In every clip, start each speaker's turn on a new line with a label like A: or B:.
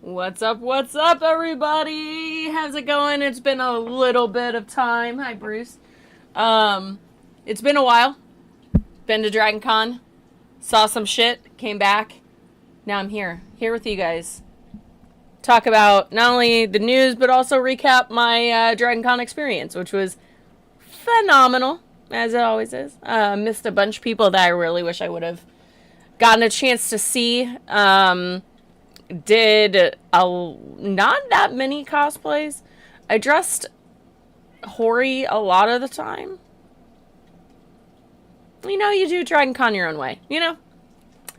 A: What's up, everybody? How's it going? It's been a little bit of time. Hi, Bruce. It's been a while. Been to DragonCon. Saw some shit. Came back. Now I'm here. Here with you guys. Talk about not only the news, but also recap my DragonCon experience, which was phenomenal, as it always is. Missed a bunch of people that I really wish I would have gotten a chance to see. Did not that many cosplays. I dressed hoary a lot of the time. You know, you do DragonCon your own way. You know,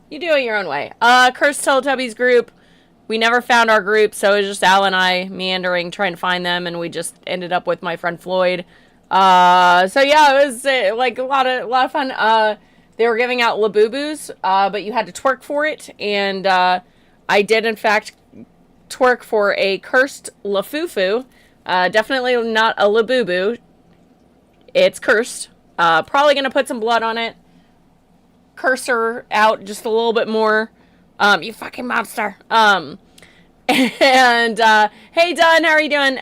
A: you do it your own way. Cursed Teletubbies group. We never found our group, so it was just Al and I meandering, trying to find them, and we just ended up with my friend Floyd. So yeah, it was like a lot of fun. They were giving out Labubus, but you had to twerk for it, and I did, in fact, twerk for a cursed Lafufu. Definitely not a Labubu. It's cursed. Probably going to put some blood on it. Curse her out just a little bit more. You fucking monster. And, hey, Dunn, how are you doing?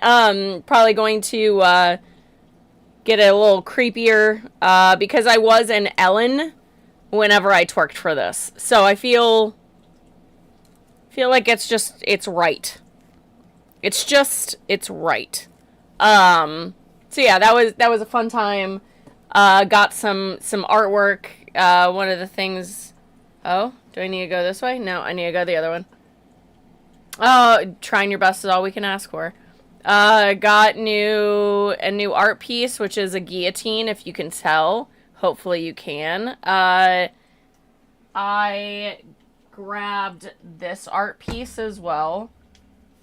A: Probably going to get a little creepier because I was an Ellen whenever I twerked for this. So I feel like it's right. It's right. So yeah, that was a fun time. Got some artwork. One of the things. Oh, do I need to go this way? No, I need to go the other one. Oh, trying your best is all we can ask for. Got a new art piece, which is a guillotine, if you can tell. Hopefully you can. I grabbed this art piece as well.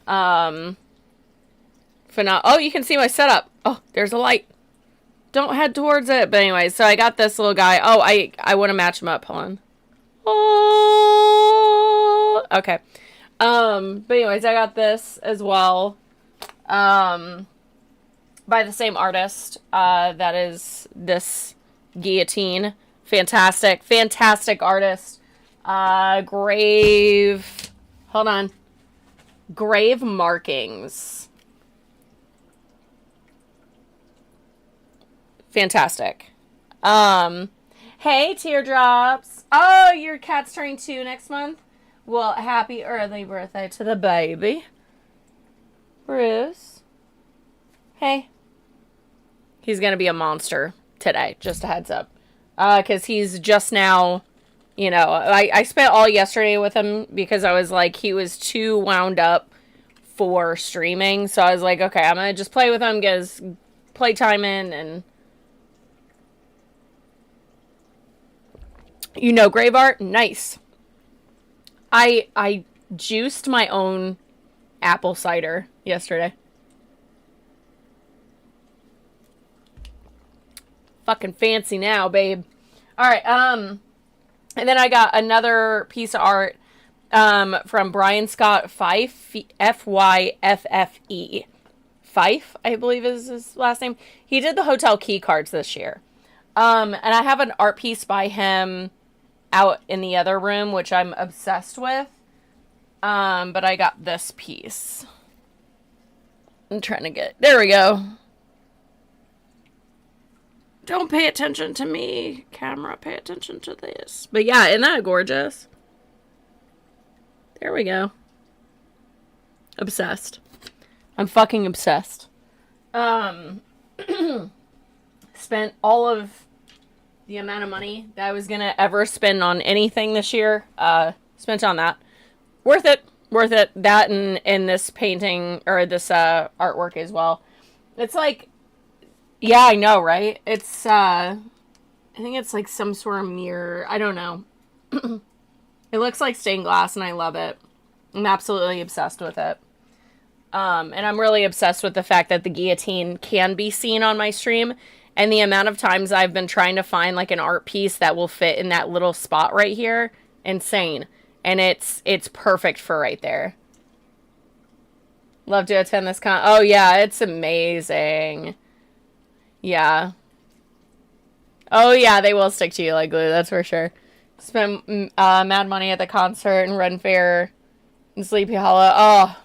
A: Oh, you can see my setup. Oh, there's a light. Don't head towards it. But anyway, so I got this little guy. Oh, I want to match him up. Hold on. Oh, okay. But anyways, I got this as well. By the same artist. That is this guillotine. Fantastic artist. Grave markings. Fantastic. Hey, Teardrops. Oh, your cat's turning 2 next month? Well, happy early birthday to the baby. Bruce. Hey. He's gonna be a monster today, just a heads up. Because he's just now, you know, I spent all yesterday with him because I was like, he was too wound up for streaming. So I was like, okay, I'm going to just play with him, get his playtime in, and, you know, grave art, nice. I juiced my own apple cider yesterday. Fucking fancy now, babe. Alright, and then I got another piece of art from Brian Scott Fife, Fyffe. Fife, I believe is his last name. He did the hotel key cards this year. And I have an art piece by him out in the other room, which I'm obsessed with. But I got this piece. I'm trying to get... There we go. Don't pay attention to me, camera. Pay attention to this. But yeah, isn't that gorgeous? There we go. Obsessed. I'm fucking obsessed. Spent all of the amount of money that I was gonna ever spend on anything this year. Spent on that. Worth it. Worth it. That and this painting, or this artwork as well. It's like... Yeah, I know, right? It's, I think it's like some sort of mirror. I don't know. It looks like stained glass, and I love it. I'm absolutely obsessed with it. And I'm really obsessed with the fact that the guillotine can be seen on my stream. And the amount of times I've been trying to find, like, an art piece that will fit in that little spot right here. Insane. And it's perfect for right there. Love to attend this con. Oh, yeah, it's amazing. Yeah. Oh, yeah, they will stick to you like glue, that's for sure. Spend mad money at the concert and Ren Fair. And Sleepy Hollow. Oh,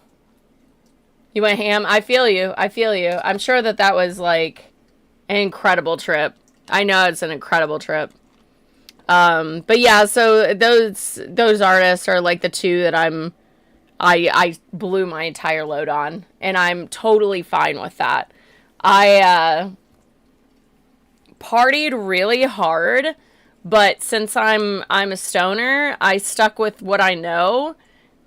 A: you went ham? I feel you. I feel you. I'm sure that that was like an incredible trip. I know it's an incredible trip. But yeah, so those artists are like the two that I blew my entire load on, and I'm totally fine with that. I partied really hard, but since I'm a stoner, I stuck with what I know,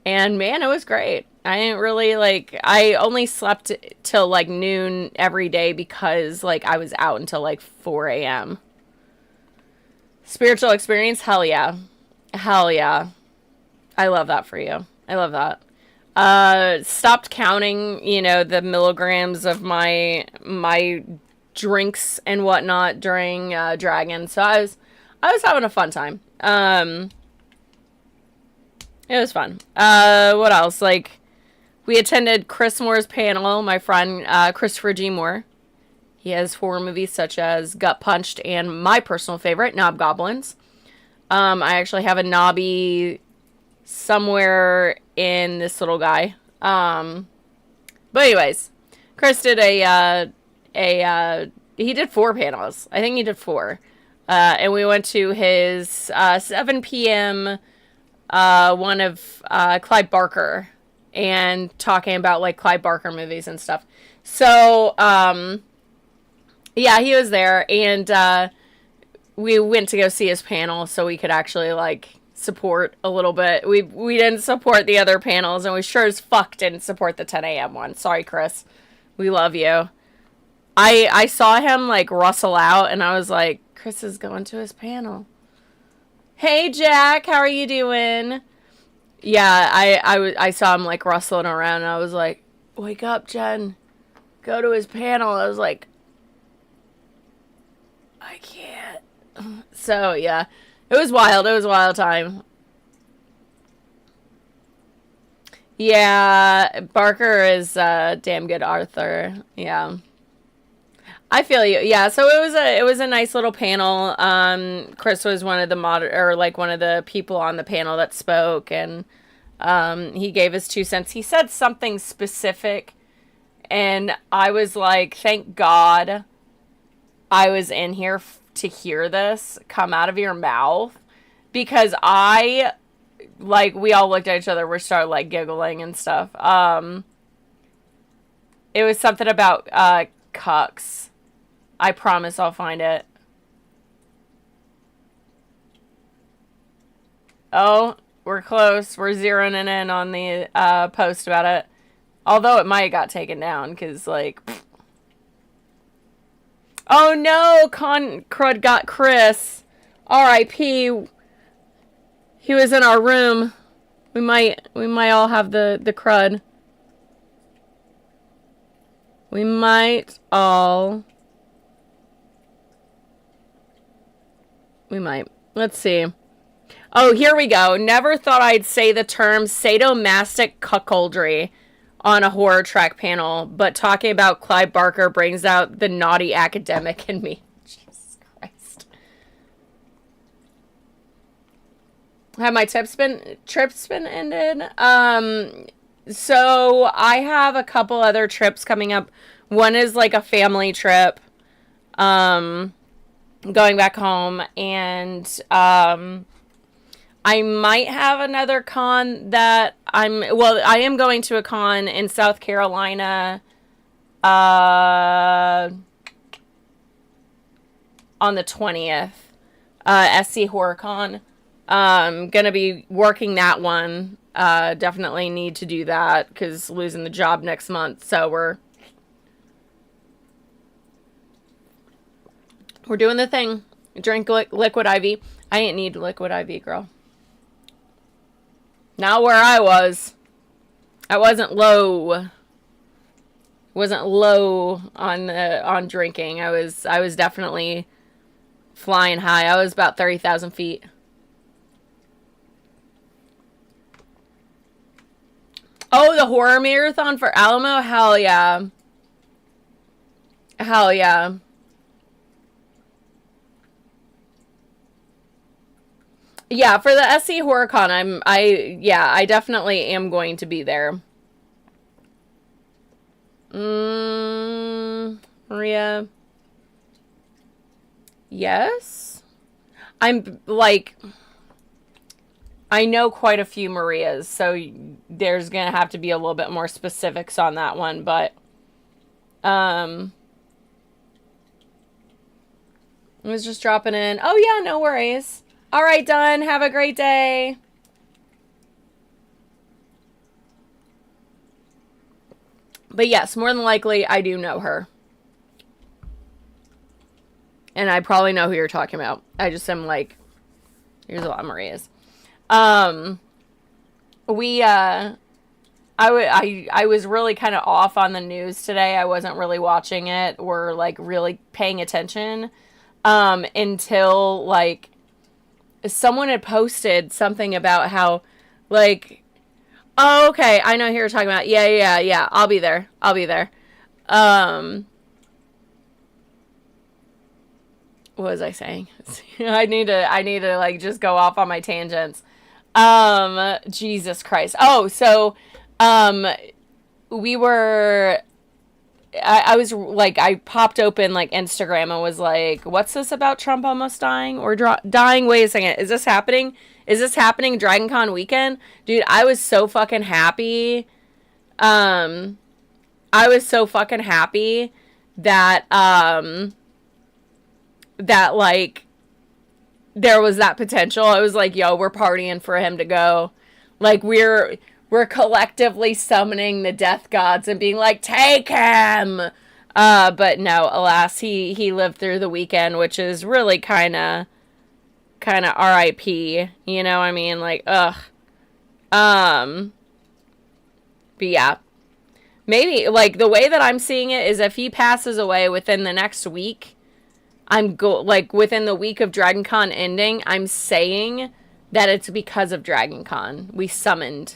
A: and man, it was great. I didn't really like I only slept till like noon every day because like I was out until like 4 a.m. Spiritual experience? Hell yeah. Hell yeah. I love that for you. I love that. Stopped counting, you know, the milligrams of my drinks and whatnot during Dragon. So I was having a fun time. It was fun. What else? Like we attended Chris Moore's panel, my friend Christopher G. Moore. He has horror movies such as Gut Punched and my personal favorite, Knob Goblins. I actually have a knobby somewhere in this little guy. But anyways, Chris did he did 4 panels. I think he did 4. And we went to his 7 p.m. One of Clive Barker and talking about like Clive Barker movies and stuff. So, yeah, he was there, and we went to go see his panel so we could actually like support a little bit. We didn't support the other panels, and we sure as fuck didn't support the 10 a.m. one. Sorry, Chris. We love you. I saw him like rustle out, and I was like, Chris is going to his panel. Hey, Jack, how are you doing? Yeah, I saw him like rustling around, and I was like, wake up, Jen. Go to his panel. I was like, I can't. So, yeah. It was wild. It was a wild time. Yeah, Barker is damn good Arthur. Yeah. I feel you. Yeah, so it was a nice little panel. Chris was one of the or like one of the people on the panel that spoke, and he gave his 2 cents. He said something specific, and I was like, thank God I was in here to hear this come out of your mouth, because we all looked at each other, we started like giggling and stuff. It was something about cucks. I promise I'll find it. Oh, we're close. We're zeroing in on the post about it. Although it might have got taken down, because like... Oh no, Crud got Chris. R.I.P. He was in our room. We might all have the crud. We might all. We might. Let's see. Oh, here we go. Never thought I'd say the term sadomastic cuckoldry on a horror track panel, but talking about Clive Barker brings out the naughty academic in me. Jesus Christ. Have my trips been ended? So I have a couple other trips coming up. One is like a family trip, going back home, and I might have another con that I am going to a con in South Carolina on the 20th, SC Horror Con. Gonna be working that one. Definitely need to do that because losing the job next month. So we're doing the thing. Drink liquid IV. I ain't need liquid IV, girl. Not where I was. I wasn't low. Wasn't low on drinking. I was definitely flying high. I was about 30,000 feet. Oh, the horror marathon for Alamo? Hell yeah. Hell yeah. Yeah, for the SC HorrorCon, I definitely am going to be there. Maria. Yes. I'm like, I know quite a few Marias, so there's gonna have to be a little bit more specifics on that one, but I was just dropping in. Oh yeah, no worries. All right, done. Have a great day. But yes, more than likely, I do know her. And I probably know who you're talking about. I just am like, here's a lot of Marias. I was really kind of off on the news today. I wasn't really watching it or like really paying attention until like someone had posted something about how like, oh, okay, I know who you're talking about. Yeah. I'll be there. What was I saying? I need to like just go off on my tangents. Jesus Christ. Oh, so we were I was like, I popped open like Instagram and was like, what's this about Trump almost dying or dying? Wait a second. Is this happening? DragonCon weekend? Dude, I was so fucking happy. I was so fucking happy that that like there was that potential. I was like, yo, we're partying for him to go. Like we're collectively summoning the death gods and being like, take him. But no, alas, he lived through the weekend, which is really kind of R.I.P. You know what I mean? Like, ugh. But yeah. Maybe, like, the way that I'm seeing it is if he passes away within the next week, within the week of DragonCon ending, I'm saying that it's because of DragonCon. We summoned.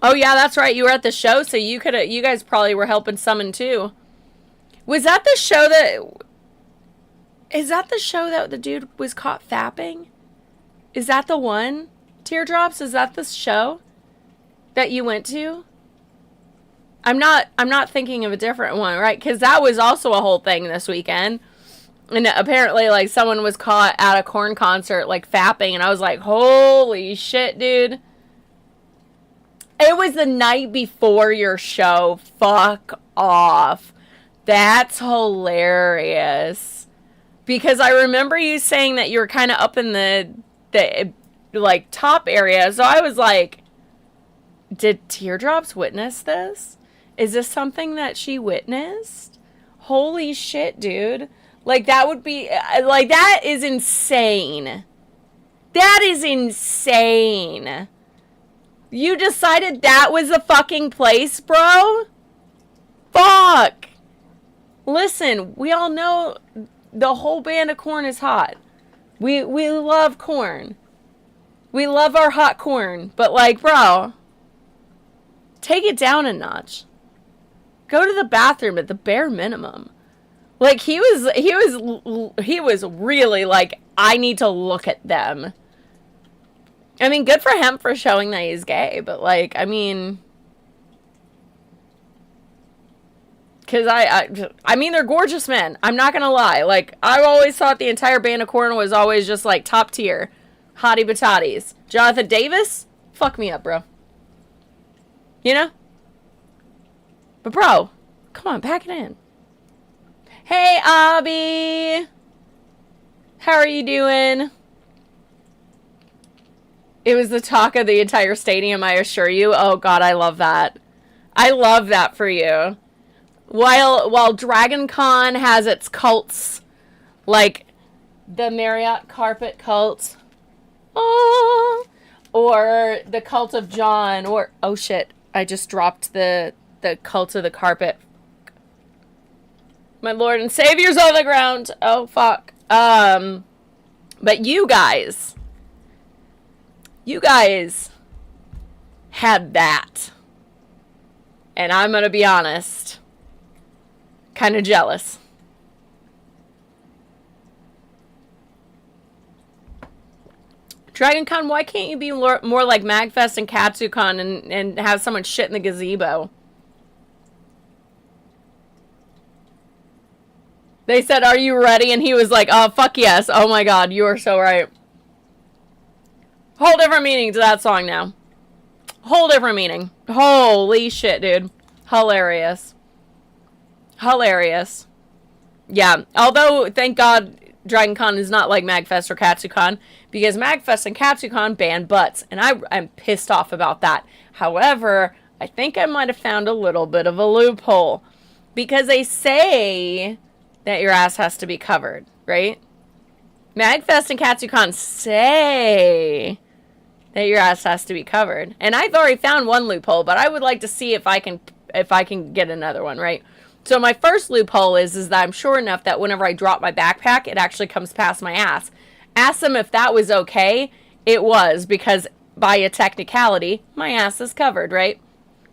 A: Oh yeah, that's right. You were at the show, so you guys probably were helping summon too. Is that the show that the dude was caught fapping? Is that the one? Teardrops, is that the show that you went to? I'm not thinking of a different one, right? Because that was also a whole thing this weekend. And apparently, like, someone was caught at a Korn concert, like, fapping. And I was like, holy shit, dude. It was the night before your show. Fuck off. That's hilarious. Because I remember you saying that you were kind of up in the like, top area. So I was like, did Teardrops witness this? Is this something that she witnessed? Holy shit, dude. Like, that would be, like, that is insane. That is insane. You decided that was the fucking place, bro? Fuck. Listen, we all know the whole band of Korn is hot. We love Korn. We love our hot corn. But, like, bro, take it down a notch. Go to the bathroom at the bare minimum. Like, he was really like, I need to look at them. I mean, good for him for showing that he's gay, but, like, I mean, because I mean, they're gorgeous men. I'm not gonna lie. Like, I've always thought the entire band of Korn was always just, like, top tier. Hottie batatis. Jonathan Davis? Fuck me up, bro. You know? But, bro, come on, pack it in. Hey, Abby. How are you doing? It was the talk of the entire stadium, I assure you. Oh, God, I love that. I love that for you. While DragonCon has its cults, like the Marriott carpet cult, oh, or the cult of John, or, oh shit, I just dropped the cult of the carpet. My Lord and Savior's on the ground. Oh, fuck. But you guys had that. And I'm gonna be honest, kind of jealous. DragonCon, why can't you be more like MagFest and KatsuCon and have someone shit in the gazebo? They said, are you ready? And he was like, oh, fuck yes. Oh my god, you are so right. Whole different meaning to that song now. Whole different meaning. Holy shit, dude. Hilarious. Hilarious. Yeah, although, thank God, DragonCon is not like MagFest or KatsuCon, because MagFest and KatsuCon ban butts, and I'm pissed off about that. However, I think I might have found a little bit of a loophole, because they say that your ass has to be covered, right? MagFest and KatsuCon say that your ass has to be covered, and I've already found one loophole, but I would like to see if I can get another one, right? So my first loophole is that I'm sure enough that whenever I drop my backpack, it actually comes past my ass. Ask them if that was okay. It was, because by a technicality, my ass is covered, right?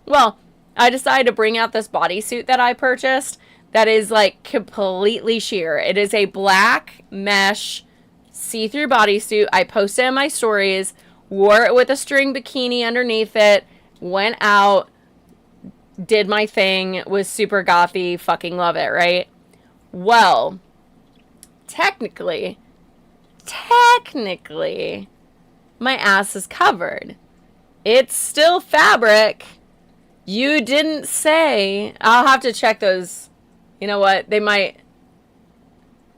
A: Well, I decided to bring out this bodysuit that I purchased that is like completely sheer. It is a black mesh see-through bodysuit. I posted in my stories, wore it with a string bikini underneath it, went out, did my thing, was super gothy, fucking love it, right? Well, technically, my ass is covered. It's still fabric. You didn't say. I'll have to check those. You know what? They may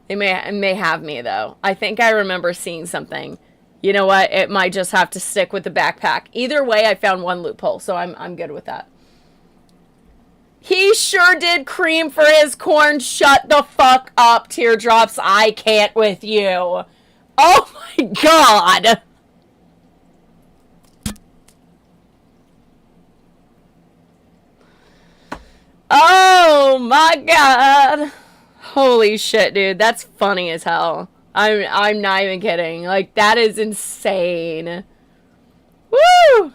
A: have me, though. I think I remember seeing something. You know what? It might just have to stick with the backpack. Either way, I found one loophole, so I'm good with that. He sure did cream for his corn. Shut the fuck up, teardrops. I can't with you. Oh my god. Oh my god. Holy shit, dude. That's funny as hell. I'm not even kidding. Like, that is insane. Woo!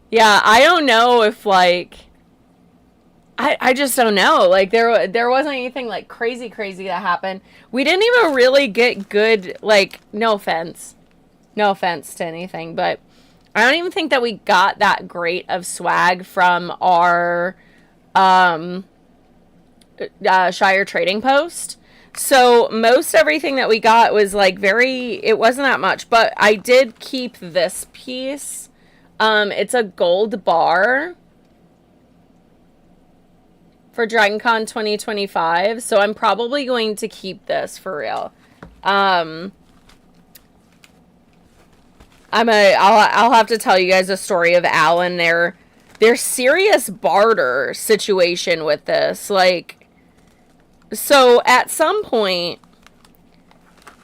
A: Yeah, I don't know if, like... I just don't know. Like, there wasn't anything, like, crazy that happened. We didn't even really get good, like, no offense. No offense to anything, but I don't even think that we got that great of swag from our Shire trading post. So most everything that we got was, like, it wasn't that much, but I did keep this piece. It's a gold bar for DragonCon 2025, so I'm probably going to keep this for real. I'll have to tell you guys a story of Al and their serious barter situation with this. Like, so at some point,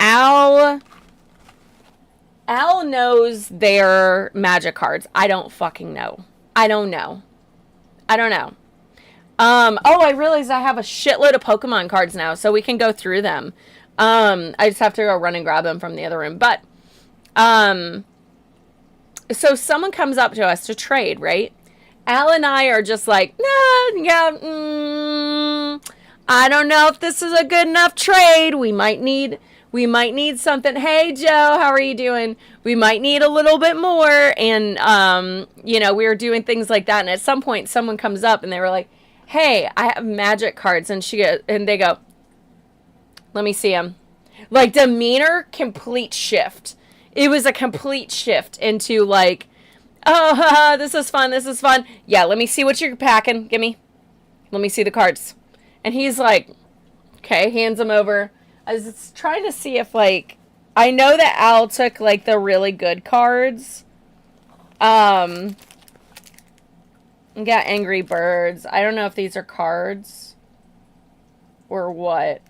A: Al knows their magic cards. I don't fucking know. I don't know. Oh, I realized I have a shitload of Pokemon cards now, so we can go through them. I just have to go run and grab them from the other room. But, so someone comes up to us to trade, right? Al and I are just like, I don't know if this is a good enough trade. We might need something. Hey, Joe, how are you doing? We might need a little bit more. And, we were doing things like that. And at some point, someone comes up and they were like, hey, I have magic cards. And they go, let me see them. Like, demeanor, complete shift. It was a complete shift into, like, oh, this is fun. Yeah, let me see what you're packing. Let me see the cards. And he's like, okay, hands them over. I was trying to see if, like, I know that Al took, like, the really good cards. We got Angry Birds. I don't know if these are cards or what.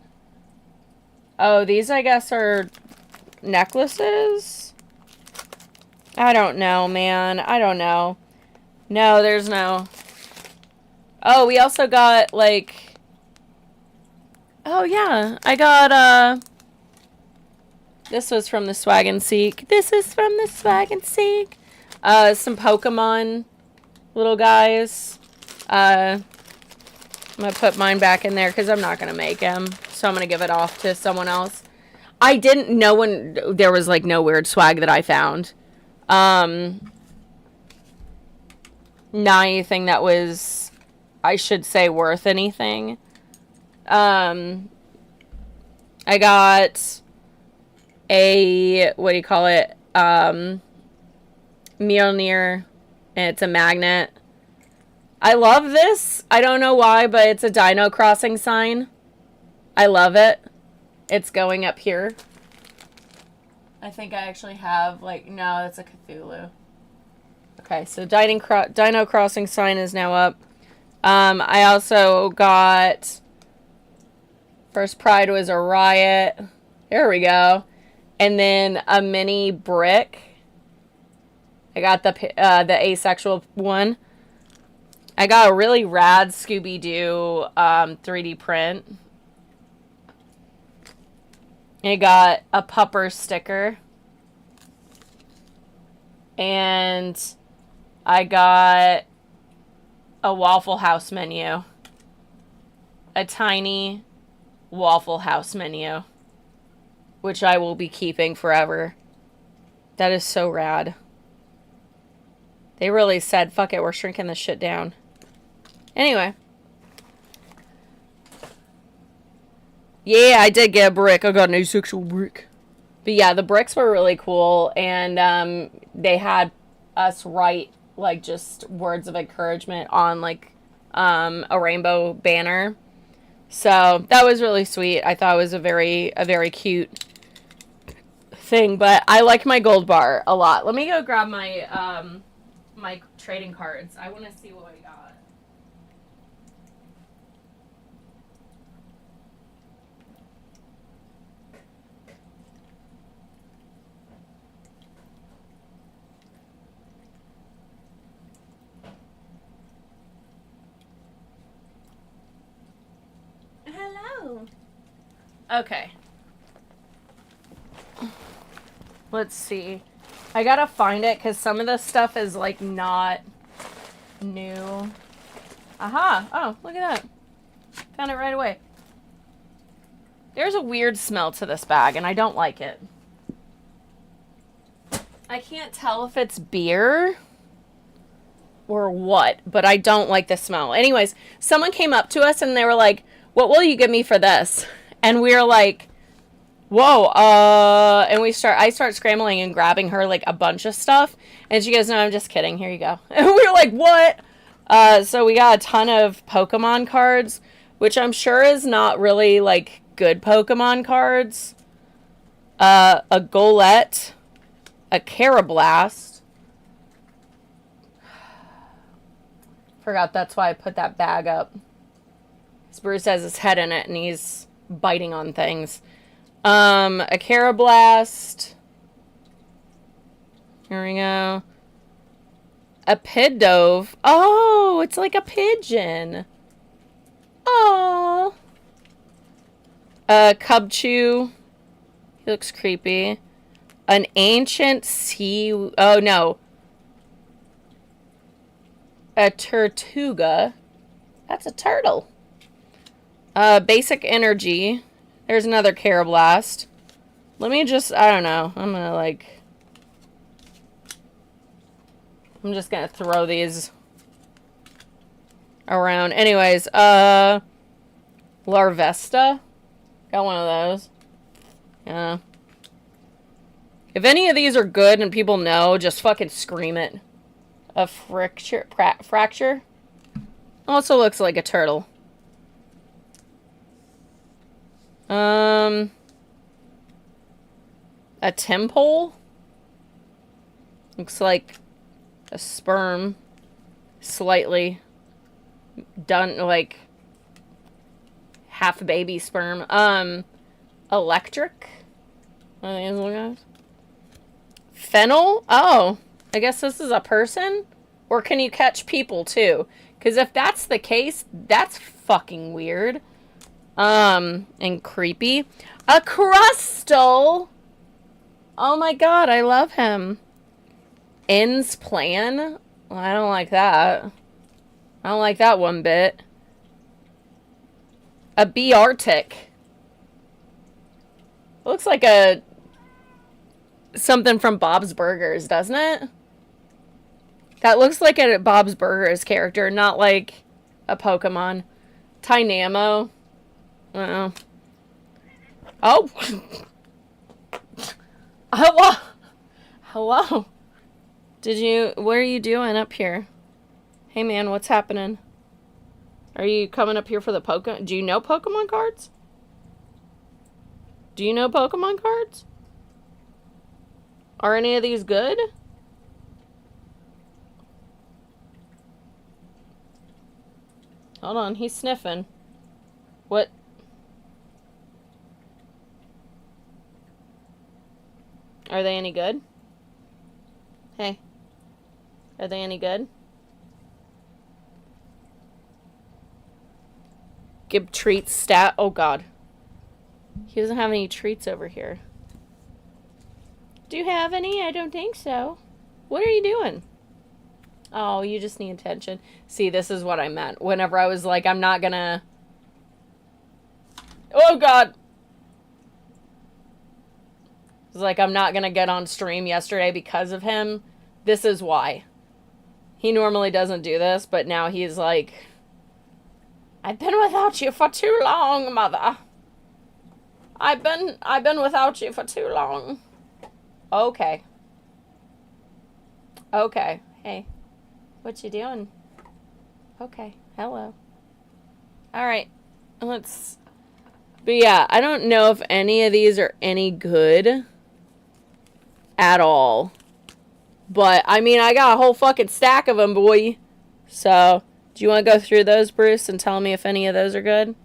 A: Oh, these, I guess, are necklaces? I don't know, man. I don't know. No, there's no. Oh, we also got, like... Oh, yeah. I got, this was from the Swag and Seek. This is from the Swag and Seek. Some Pokemon little guys. I'm going to put mine back in there because I'm not going to make him. So I'm going to give it off to someone else. I didn't know when there was like no weird swag that I found. Not anything that was, I should say, worth anything. I got a, what do you call it? Mjolnir, and it's a magnet. I love this. I don't know why, but it's a Dino Crossing sign. I love it. It's going up here. I think I actually have, like, no, that's a Cthulhu. Okay, so Dino Crossing sign is now up. I also got, first pride was a riot. There we go. And then a mini brick. I got the asexual one. I got a really rad Scooby-Doo 3D print. I got a pupper sticker. And I got a Waffle House menu. A tiny Waffle House menu. Which I will be keeping forever. That is so rad. They really said, fuck it, we're shrinking this shit down. Anyway. Yeah, I did get a brick. I got an asexual brick. But yeah, the bricks were really cool. And they had us write, like, just words of encouragement on, like, a rainbow banner. So that was really sweet. I thought it was a very cute thing. But I like my gold bar a lot. Let me go grab my, my trading cards. I want to see what I got. Hello. Okay. Let's see. I gotta find it because some of this stuff is like not new. Aha! Oh, look at that. Found it right away. There's a weird smell to this bag and I don't like it. I can't tell if it's beer or what, but I don't like the smell. Anyways, someone came up to us and they were like, "What will you give me for this?" And we were like, "Whoa," and I start scrambling and grabbing her like a bunch of stuff, and she goes, "No, I'm just kidding. Here you go." And we were like, "What?" So we got a ton of Pokemon cards, which I'm sure is not really like good Pokemon cards. A Golett, a Carablast. Forgot that's why I put that bag up. Bruce has his head in it and he's biting on things. A Carablast. Here we go. A Pidove. Oh, it's like a pigeon. Oh. A Cubchoo. He looks creepy. An ancient sea... Oh, no. A Tortuga. That's a turtle. Basic energy. There's another Carablast. Let me just, I don't know. I'm gonna like... I'm just gonna throw these around. Anyways, Larvesta. Got one of those. Yeah. If any of these are good and people know, just fucking scream it. A fracture. Also looks like a turtle. A Tempole. Looks like a sperm. Slightly done, like half baby sperm. Electric. What are these little guys? Fennel? Oh, I guess this is a person? Or can you catch people too? Because if that's the case, that's fucking weird. And creepy. A Crustal! Oh my god, I love him. Ends Plan? Well, I don't like that. I don't like that one bit. A B Arctic. looks like a something from Bob's Burgers, doesn't it? That looks like a Bob's Burgers character, not like a Pokemon. Tynamo. Uh-oh. Oh. Hello. Hello. What are you doing up here? Hey man, what's happening? Are you coming up here for the Pokemon? Do you know Pokemon cards? Do you know Pokemon cards? Are any of these good? Hold on, he's sniffing. What? Are they any good? Hey. Are they any good? Give treats stat. Oh god. He doesn't have any treats over here. Do you have any? I don't think so. What are you doing? Oh, you just need attention. See, this is what I meant. Whenever I was like, I'm not gonna... Oh, God! It was like, I'm not gonna get on stream yesterday because of him. This is why. He normally doesn't do this, but now he's like... I've been without you for too long, mother. I've been without you for too long. Okay. Okay. Hey. What you doing? Okay. Hello. Alright. Let's... But yeah, I don't know if any of these are any good at all. But, I mean, I got a whole fucking stack of them, boy. So, do you want to go through those, Bruce, and tell me if any of those are good?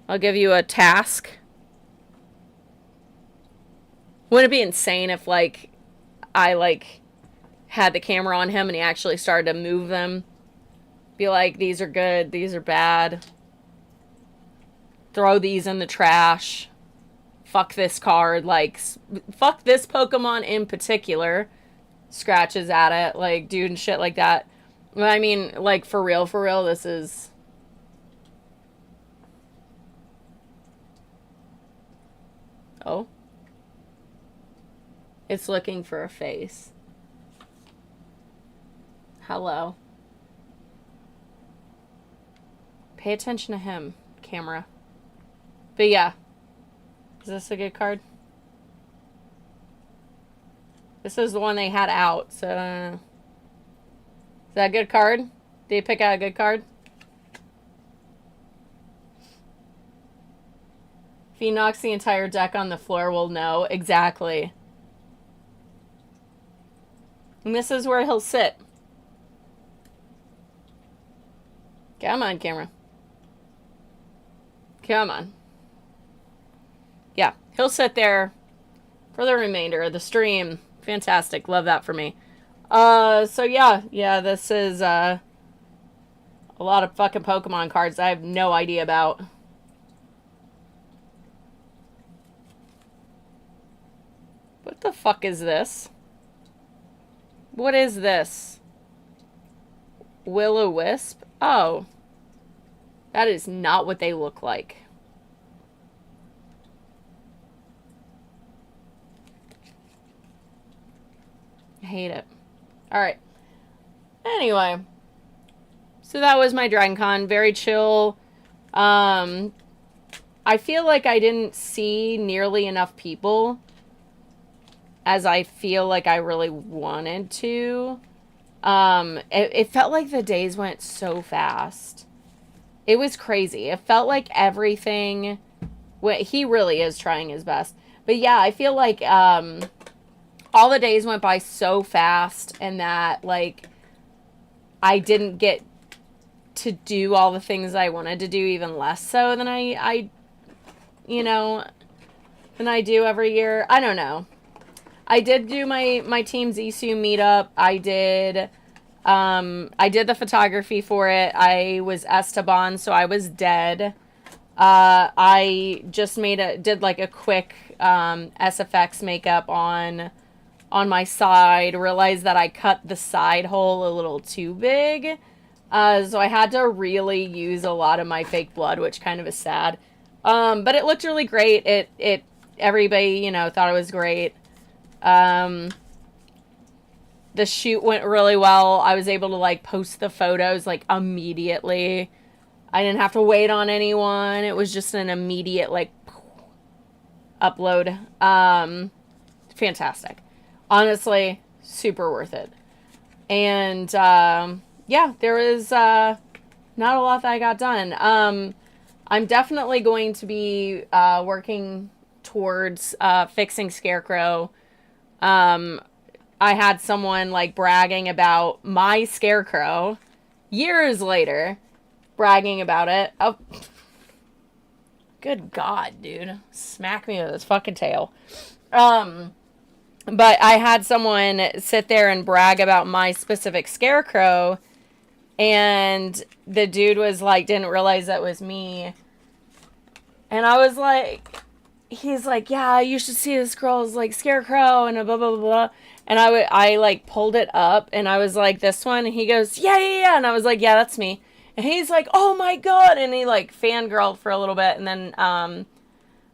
A: I'll give you a task. Wouldn't it be insane if, like, I, like, had the camera on him and he actually started to move them? Be like, these are good, these are bad. Throw these in the trash. Fuck this card. Like, fuck this Pokemon in particular. Scratches at it, like, dude, and shit like that. I mean, like, for real, this is... Oh. It's looking for a face. Hello. Pay attention to him, camera. But yeah. Is this a good card? This is the one they had out, so... Is that a good card? Did you pick out a good card? If he knocks the entire deck on the floor, we'll know. Exactly. And this is where he'll sit. Come on, camera. Come on. Yeah, he'll sit there for the remainder of the stream. Fantastic. Love that for me. So yeah, this is, a lot of fucking Pokemon cards I have no idea about. What the fuck is this? What is this? Will-O-Wisp? Oh. That is not what they look like. I hate it. Alright. Anyway. So that was my DragonCon. Very chill. I feel like I didn't see nearly enough people as I feel like I really wanted to. It felt like the days went so fast. It was crazy. It felt like everything... He really is trying his best. But yeah, I feel like all the days went by so fast and that, like, I didn't get to do all the things I wanted to do, even less so than I than I do every year. I don't know. I did do my Team Zisu meetup. I did the photography for it. I was Esteban, so I was dead. I just did like a quick SFX makeup on my side. Realized that I cut the side hole a little too big. So I had to really use a lot of my fake blood, which kind of is sad. But it looked really great. It everybody, you know, thought it was great. The shoot went really well. I was able to, like, post the photos, like, immediately. I didn't have to wait on anyone. It was just an immediate, like, upload. Fantastic. Honestly, super worth it. And, yeah, there was, not a lot that I got done. I'm definitely going to be, working towards, fixing Scarecrow. I had someone, like, bragging about my Scarecrow years later. Bragging about it. Oh, good God, dude. Smack me with his fucking tail. But I had someone sit there and brag about my specific Scarecrow, and the dude was like, didn't realize that was me. And I was like, he's like, yeah, you should see this girl's, like, Scarecrow, and blah, blah, blah, blah. And I like, pulled it up, and I was like, this one? And he goes, yeah. And I was like, yeah, that's me. And he's like, oh my God. And he, like, fangirled for a little bit. And then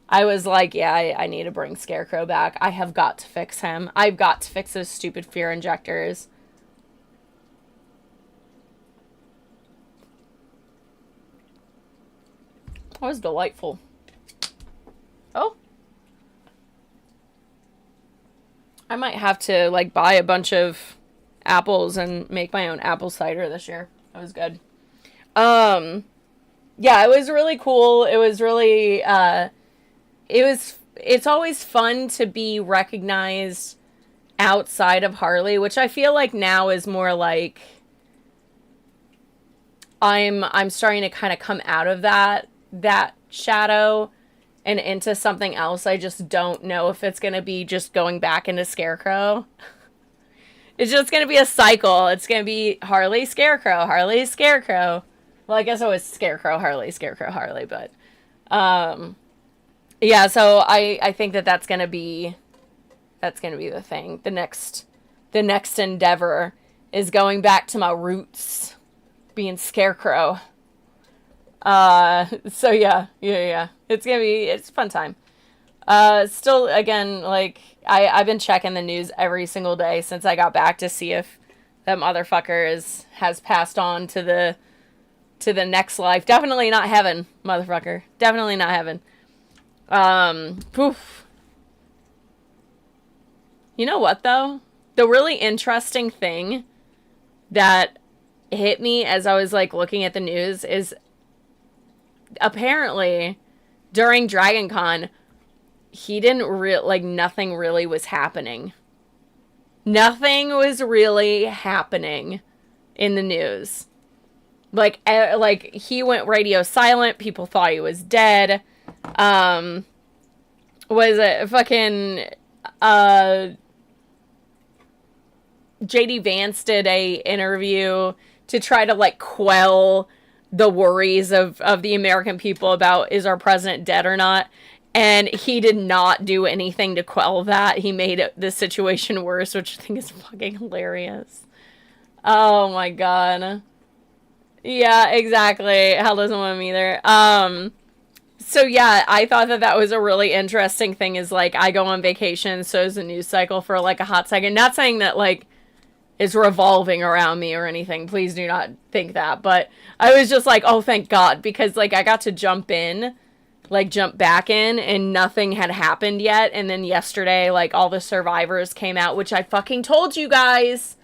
A: I was like, yeah, I need to bring Scarecrow back. I have got to fix him. I've got to fix those stupid fear injectors. That was delightful. Oh. I might have to, like, buy a bunch of apples and make my own apple cider this year. That was good. Yeah, it was really cool. It was really, it's always fun to be recognized outside of Harley, which I feel like now is more like I'm starting to kind of come out of that shadow and into something else. I just don't know if it's going to be just going back into Scarecrow. It's just going to be a cycle. It's going to be Harley, Scarecrow, Harley, Scarecrow. Well, I guess it was Scarecrow, Harley, but, yeah, so I think that's going to be the thing. The next endeavor is going back to my roots, being Scarecrow. So yeah. It's a fun time. Still, again, like, I've been checking the news every single day since I got back to see if that motherfucker has passed on to the next life. Definitely not heaven, motherfucker. Definitely not heaven. Poof. You know what, though? The really interesting thing that hit me as I was, like, looking at the news is apparently during DragonCon, he didn't nothing really was happening. Nothing was really happening in the news. Like, he went radio silent. People thought he was dead. Was it fucking, JD Vance did a interview to try to, like, quell the worries of the American people about, is our president dead or not? And he did not do anything to quell that. He made the situation worse, which I think is fucking hilarious. Oh my God. Yeah, exactly. Hell doesn't want him either. So yeah, I thought that was a really interesting thing, is, like, I go on vacation, so is the news cycle for, like, a hot second. Not saying that, like, it's revolving around me or anything. Please do not think that. But I was just like, oh, thank God. Because, like, I got to jump back in, and nothing had happened yet. And then yesterday, like, all the survivors came out, which I fucking told you guys.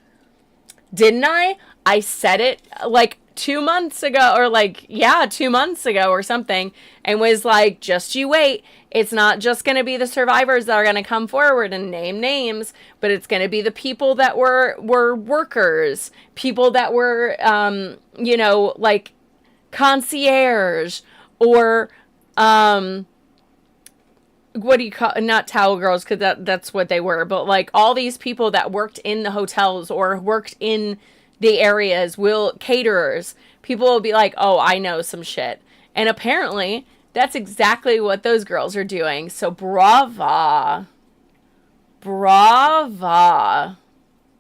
A: Didn't I? I said it, like, 2 months ago, or, like, yeah, 2 months ago or something, and was like, just you wait. It's not just going to be the survivors that are going to come forward and name names, but it's going to be the people that were workers, people that were, you know, like, concierge, or, what do you call, not towel girls, because that's what they were, but, like, all these people that worked in the hotels or worked in the areas, caterers, people will be like, oh, I know some shit. And apparently that's exactly what those girls are doing. So brava.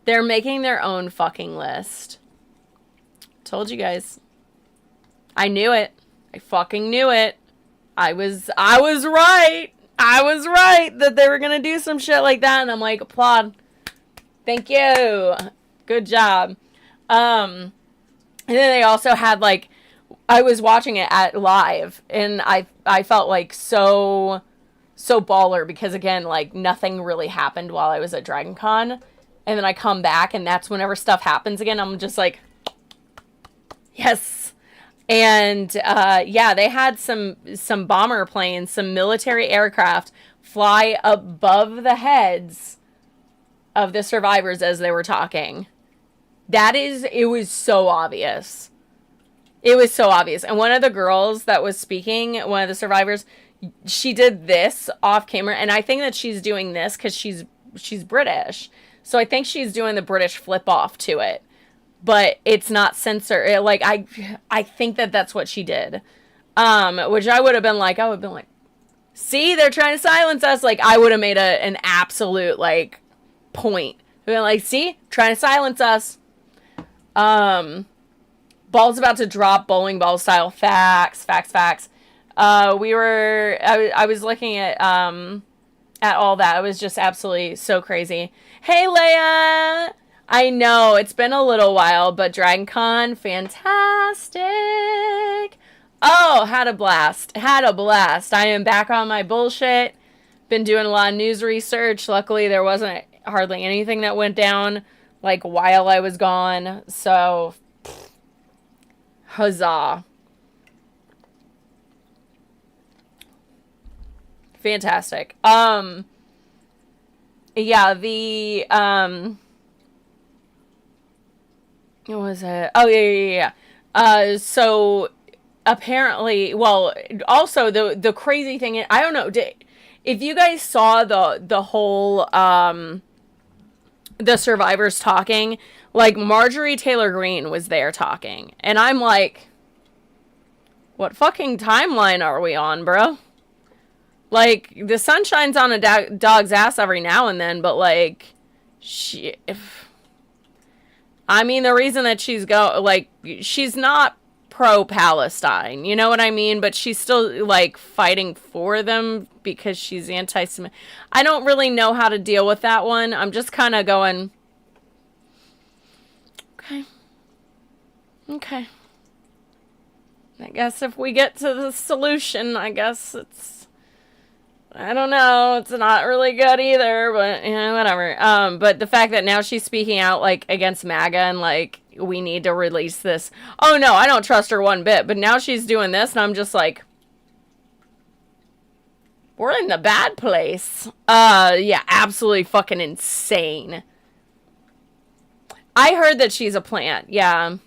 A: They're making their own fucking list. Told you guys. I knew it. I fucking knew it. I was right. I was right that they were going to do some shit like that. And I'm like, applaud. Thank you. Good job. And then they also had like, I was watching it at live and I felt like so baller because again, like nothing really happened while I was at DragonCon. And then I come back and that's whenever stuff happens again. I'm just like, yes. And yeah, they had some bomber planes, some military aircraft fly above the heads of the survivors as they were talking. It was so obvious. It was so obvious. And one of the girls that was speaking, one of the survivors, she did this off camera. And I think that she's doing this because she's British. So I think she's doing the British flip off to it. But it's not censored. I think that that's what she did. Which I would have been like, see, they're trying to silence us. Like, I would have made an absolute, like, point. Been like, see, trying to silence us. Ball's about to drop, bowling ball style. Facts. I was looking at all that. It was just absolutely so crazy. Hey, Leia! I know, it's been a little while, but DragonCon, fantastic! Oh, had a blast. I am back on my bullshit. Been doing a lot of news research. Luckily, there wasn't hardly anything that went down, like, while I was gone. So, huzzah. Fantastic. Yeah, what was it? Oh, yeah. So apparently, well, also the crazy thing, I don't know, if you guys saw the whole, the survivors talking, like Marjorie Taylor Greene was there talking. And I'm like, what fucking timeline are we on, bro? Like, the sun shines on a dog's ass every now and then, but like, I mean, the reason that she's not pro-Palestine, you know what I mean? But she's still, like, fighting for them because she's anti-Semitic. I don't really know how to deal with that one. I'm just kind of going, okay. I guess if we get to the solution, I guess I don't know. It's not really good either, but whatever. But the fact that now she's speaking out like against MAGA and like we need to release this. Oh no, I don't trust her one bit. But now she's doing this, and I'm just like, we're in the bad place. Yeah, absolutely fucking insane. I heard that she's a plant. Yeah,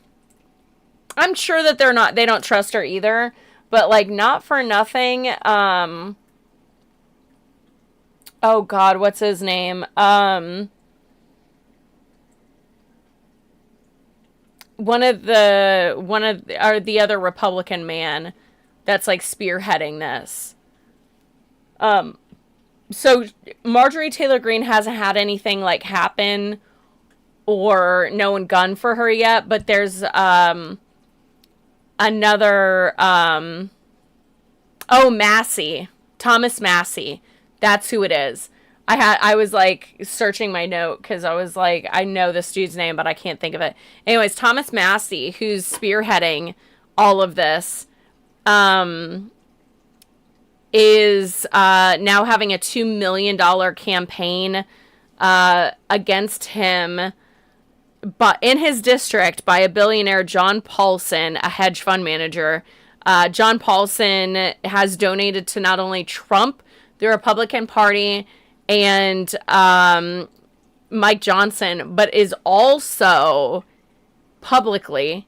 A: I'm sure that they don't trust her either. But like, not for nothing. Oh God, what's his name? One of the other Republican man that's like spearheading this. So Marjorie Taylor Greene hasn't had anything like happen or no one gun for her yet, but there's another Massey, Thomas Massey. That's who it is. I was like searching my note because I was like, I know this dude's name, but I can't think of it. Anyways, Thomas Massey, who's spearheading all of this, is now having a $2 million campaign against him, but in his district by a billionaire, John Paulson, a hedge fund manager. John Paulson has donated to not only Trump, the Republican Party, and Mike Johnson, but is also publicly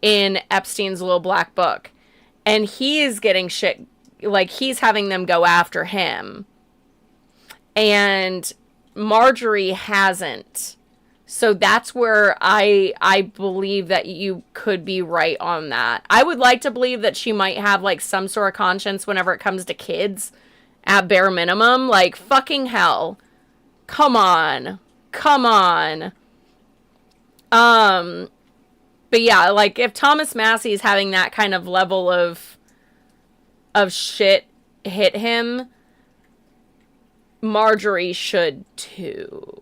A: in Epstein's little black book. And he is getting shit, like he's having them go after him. And Marjorie hasn't. So that's where I believe that you could be right on that. I would like to believe that she might have like some sort of conscience whenever it comes to kids. At bare minimum, like, fucking hell. Come on. But yeah, like, if Thomas Massey is having that kind of level of shit hit him, Marjorie should too.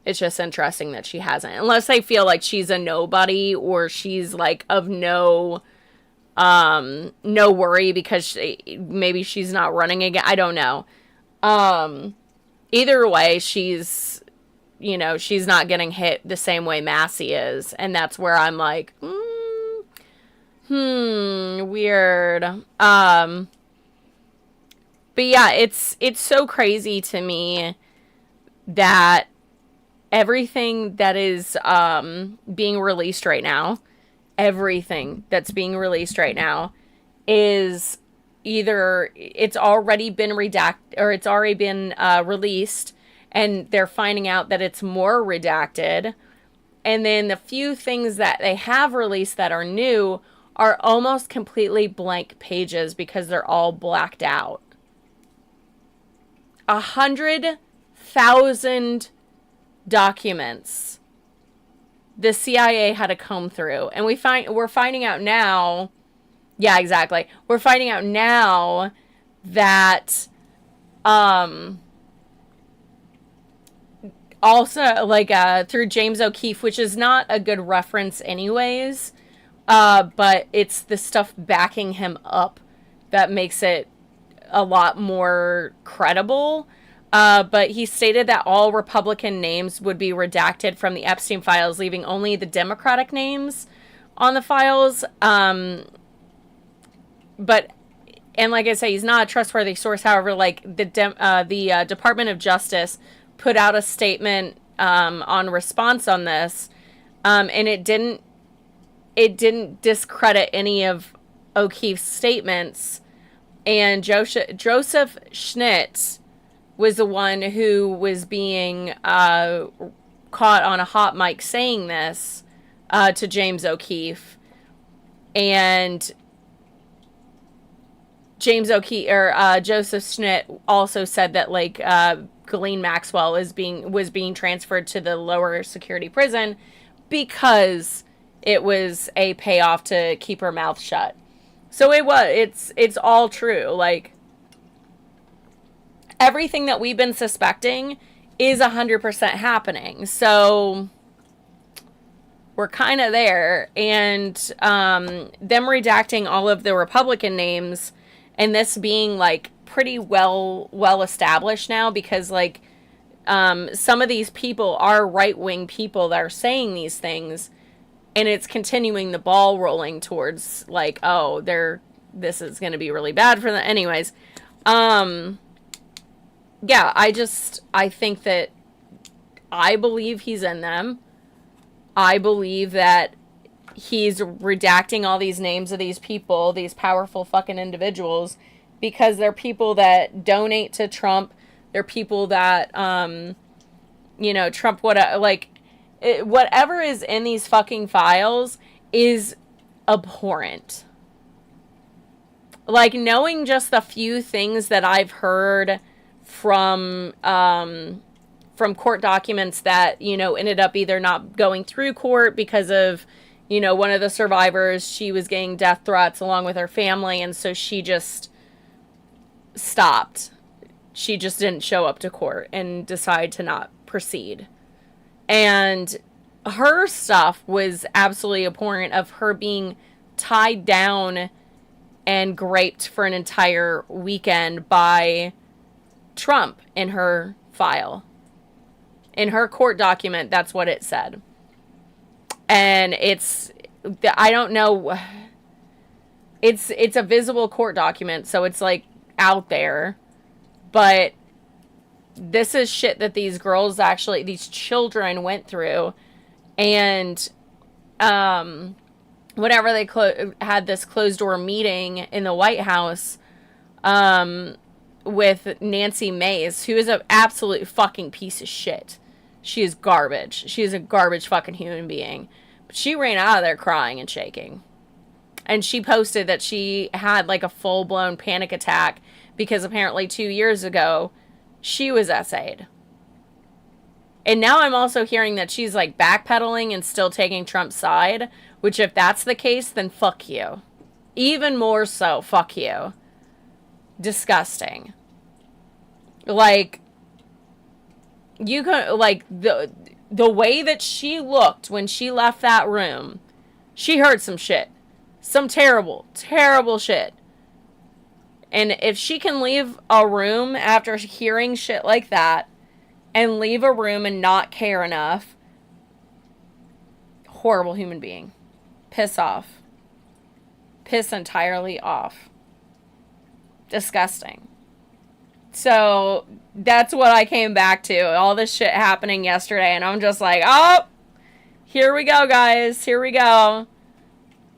A: It's just interesting that she hasn't. Unless they feel like she's a nobody or she's like of no worry because maybe she's not running again. I don't know. Either way, she's not getting hit the same way Massey is. And that's where I'm like, weird. But yeah, it's so crazy to me that everything that is being released right now, is either it's already been redacted or it's already been released, and they're finding out that it's more redacted. And then the few things that they have released that are new are almost completely blank pages because they're all blacked out. 100,000 documents the CIA had to comb through, and we're finding out now. Yeah, exactly. We're finding out now that also like through James O'Keefe, which is not a good reference anyways, but it's the stuff backing him up that makes it a lot more credible. But he stated that all Republican names would be redacted from the Epstein files, leaving only the Democratic names on the files. And like I say, he's not a trustworthy source. However, like the Department of Justice put out a statement on response on this, and it didn't discredit any of O'Keefe's statements. And Joseph Schnitt was the one who was being caught on a hot mic saying this to James O'Keefe. And Joseph Schnitt also said that like Ghislaine Maxwell was being transferred to the lower security prison because it was a payoff to keep her mouth shut. So it's all true. Like, everything that we've been suspecting is 100% happening. So we're kind of there. And them redacting all of the Republican names, and this being like pretty well established now, because like some of these people are right-wing people that are saying these things. And it's continuing the ball rolling towards, like, oh, this is going to be really bad for them. Anyways, yeah, I think that I believe he's in them. I believe that he's redacting all these names of these people, these powerful fucking individuals, because they're people that donate to Trump. They're people that, Trump would, like, whatever is in these fucking files is abhorrent. Like, knowing just the few things that I've heard from court documents that, ended up either not going through court because of, one of the survivors, she was getting death threats along with her family, and so she just stopped. She just didn't show up to court and decided to not proceed. And her stuff was absolutely abhorrent, of her being tied down and raped for an entire weekend by Trump in her file. In her court document, that's what it said. And I don't know, it's a visible court document, so it's like out there, but this is shit that these these children went through. And whenever they had this closed door meeting in the White House with Nancy Mace, who is an absolute fucking piece of shit. She is garbage. She is a garbage fucking human being. But she ran out of there crying and shaking. And she posted that she had like a full-blown panic attack because apparently 2 years ago she was essayed. And now I'm also hearing that she's like backpedaling and still taking Trump's side, which if that's the case, then fuck you. Even more so, fuck you. Disgusting. Like, you could, like, the way that she looked when she left that room, she heard some shit. Some terrible, terrible shit. And if she can leave a room after hearing shit like that, and leave a room and not care enough, horrible human being. Piss off. Piss entirely off. Disgusting. So that's what I came back to. All this shit happening yesterday, and I'm just like, oh, here we go, guys. Here we go.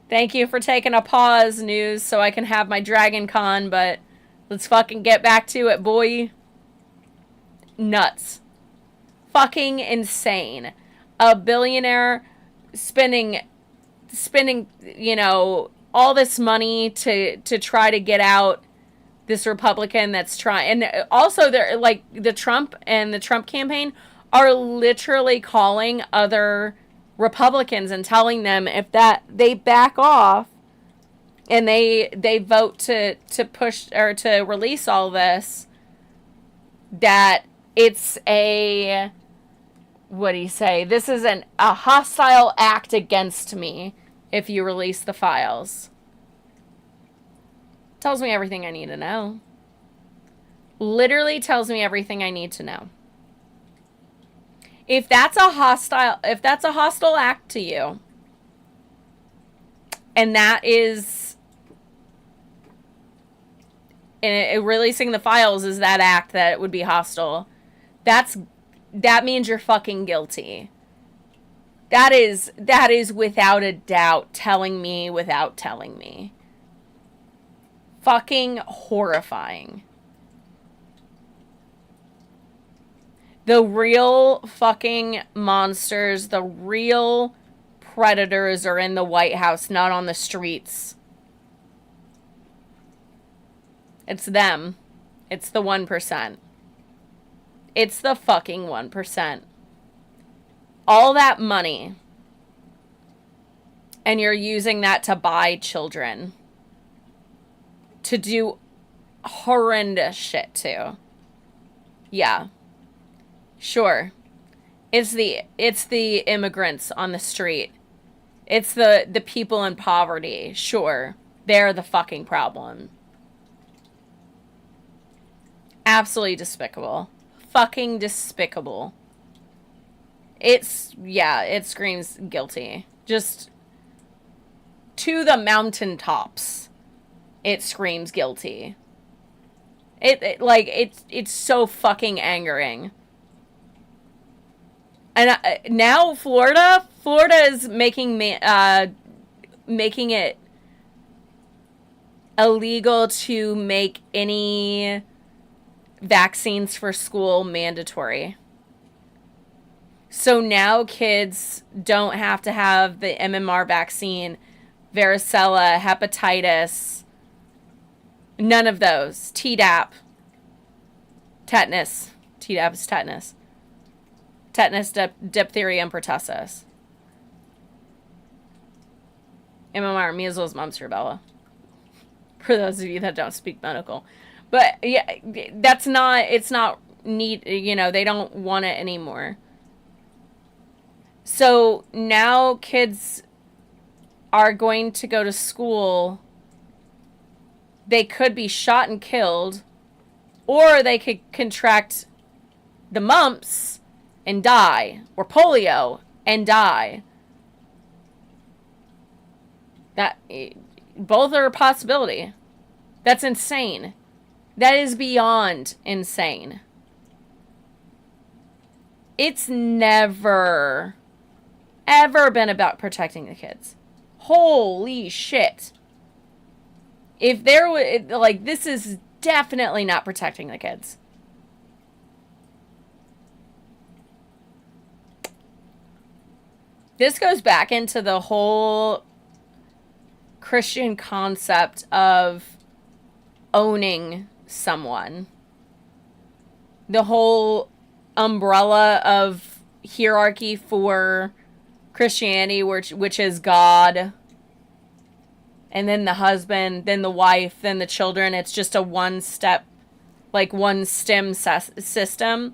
A: Thank you for taking a pause, news, so I can have my DragonCon, but let's fucking get back to it, boy. Nuts. Fucking insane. A billionaire spending, you know, all this money to try to get out this Republican that's trying. And also, they're like, the Trump and the Trump campaign are literally calling other Republicans and telling them if that they back off and they vote to push or to release all this, that it's a, what do you say? This is a hostile act against me if you release the files. Tells me everything I need to know. Literally tells me everything I need to know. If that's a hostile act to you, and that is, and releasing the files is that act that it would be hostile, that means you're fucking guilty. That is without a doubt telling me without telling me. Fucking horrifying. The real fucking monsters, the real predators are in the White House, not on the streets. It's them. It's the 1%. It's the fucking 1%. All that money. And you're using that to buy children. To do horrendous shit too. Yeah. Sure. It's the immigrants on the street. It's the people in poverty. Sure. They're the fucking problem. Absolutely despicable. Fucking despicable. It screams guilty. Just to the mountaintops. It screams guilty. It's so fucking angering. And now Florida is making it illegal to make any vaccines for school mandatory. So now kids don't have to have the MMR vaccine, varicella, hepatitis, none of those. Tdap, tetanus. Tdap is tetanus. Tetanus, diphtheria, and pertussis. MMR, measles, mumps, rubella. For those of you that don't speak medical. But yeah, it's not neat, you know, they don't want it anymore. So now kids are going to go to school. They could be shot and killed, or they could contract the mumps and die, or polio and die. That both are a possibility. That's insane. That is beyond insane. It's never, ever been about protecting the kids. Holy shit. If there was, like, this is definitely not protecting the kids. This goes back into the whole Christian concept of owning someone. The whole umbrella of hierarchy for Christianity, which is God, and then the husband, then the wife, then the children. It's just a one step like one STEM system,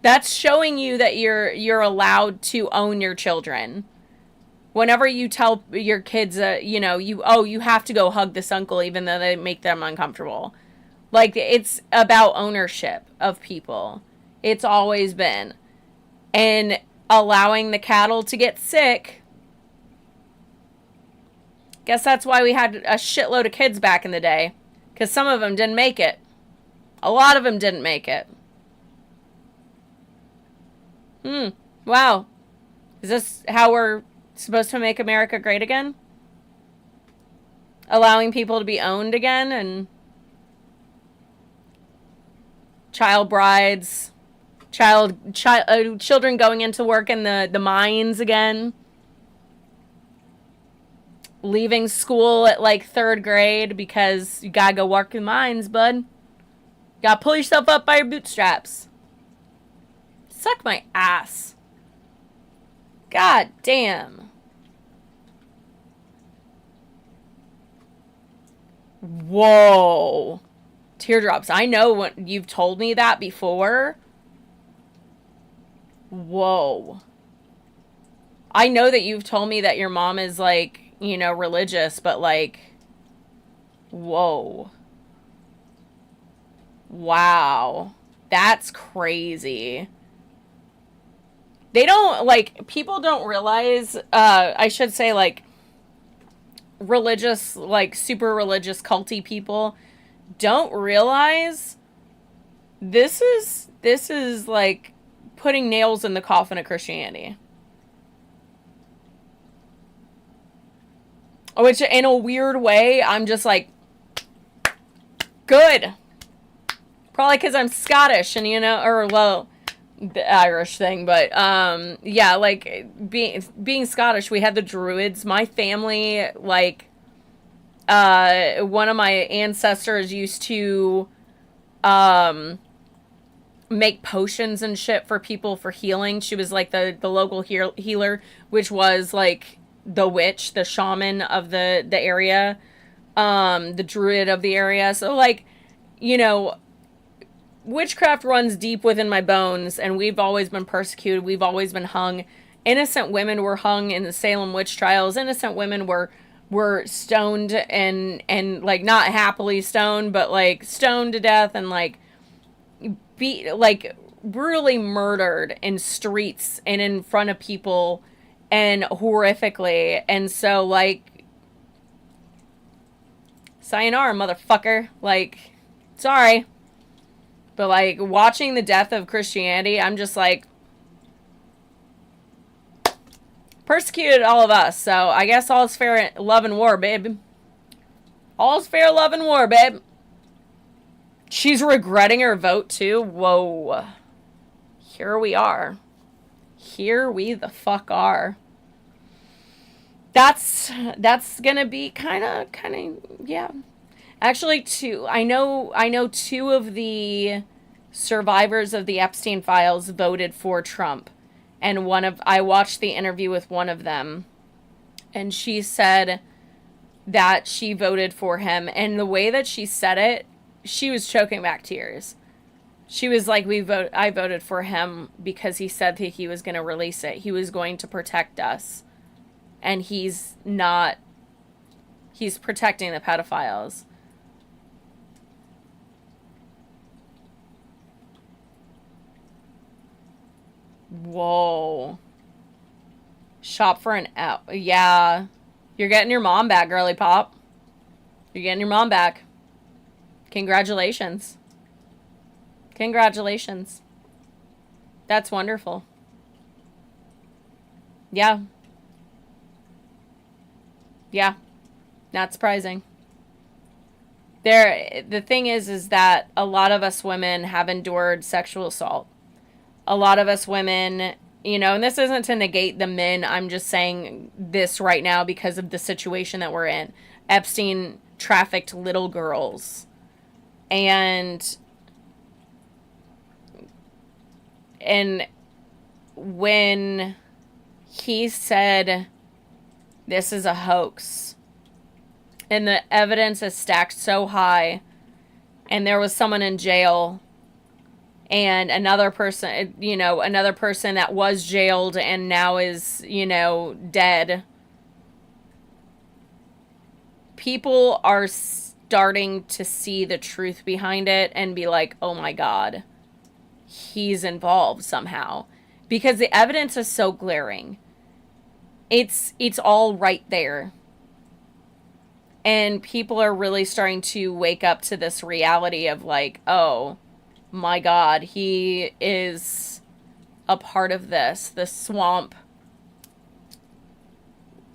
A: that's showing you that you're allowed to own your children. Whenever you tell your kids, you have to go hug this uncle even though they make them uncomfortable. Like, it's about ownership of people. It's always been. And allowing the cattle to get sick. Guess that's why we had a shitload of kids back in the day. Because some of them didn't make it. A lot of them didn't make it. Wow. Is this how we're supposed to make America great again? Allowing people to be owned again and child brides, children going into work in the mines again, leaving school at like 3rd grade because you gotta go work in mines, bud. Gotta pull yourself up by your bootstraps. Suck my ass. God damn. Whoa. Teardrops. I know what you've told me that before. Whoa. I know that you've told me that your mom is like, religious, but like, whoa. Wow. That's crazy. They don't, like, people don't realize, I should say, like, religious, like, super religious, culty people don't realize this is, like, putting nails in the coffin of Christianity. Which, in a weird way, I'm just like, good. Probably because I'm Scottish and, the Irish thing, but yeah, like being Scottish, we had the Druids. My family, like, one of my ancestors used to make potions and shit for people for healing. She was like the local healer, which was like the witch, the shaman of the area, the druid of the area. So like, witchcraft runs deep within my bones, and we've always been persecuted. We've always been hung. Innocent women were hung in the Salem witch trials. Innocent women were stoned and like not happily stoned, but like stoned to death and like brutally murdered in streets and in front of people and horrifically. And so like, sayonara, motherfucker. Like, sorry. But, like, watching the death of Christianity, I'm just like, persecuted all of us. So, I guess all's fair in love and war, babe. All's fair love and war, babe. She's regretting her vote, too? Whoa. Here we are. Here we the fuck are. That's gonna be kind of, yeah. Actually, I know 2 of the survivors of the Epstein files voted for Trump. And I watched the interview with one of them, and she said that she voted for him. And the way that she said it, she was choking back tears. She was like, I voted for him because he said that he was going to release it. He was going to protect us. And he's not. He's protecting the pedophiles. Whoa. Shop for an L. Yeah. You're getting your mom back, girly pop. You're getting your mom back. Congratulations. Congratulations. That's wonderful. Yeah. Yeah. Not surprising. The thing is that a lot of us women have endured sexual assault. A lot of us women, and this isn't to negate the men. I'm just saying this right now because of the situation that we're in. Epstein trafficked little girls. And when he said this is a hoax, and the evidence is stacked so high, and there was someone in jail, and another person, another person that was jailed and now is, dead. People are starting to see the truth behind it and be like, oh my God, he's involved somehow. Because the evidence is so glaring. It's all right there. And people are really starting to wake up to this reality of like, oh my God, he is a part of this. The swamp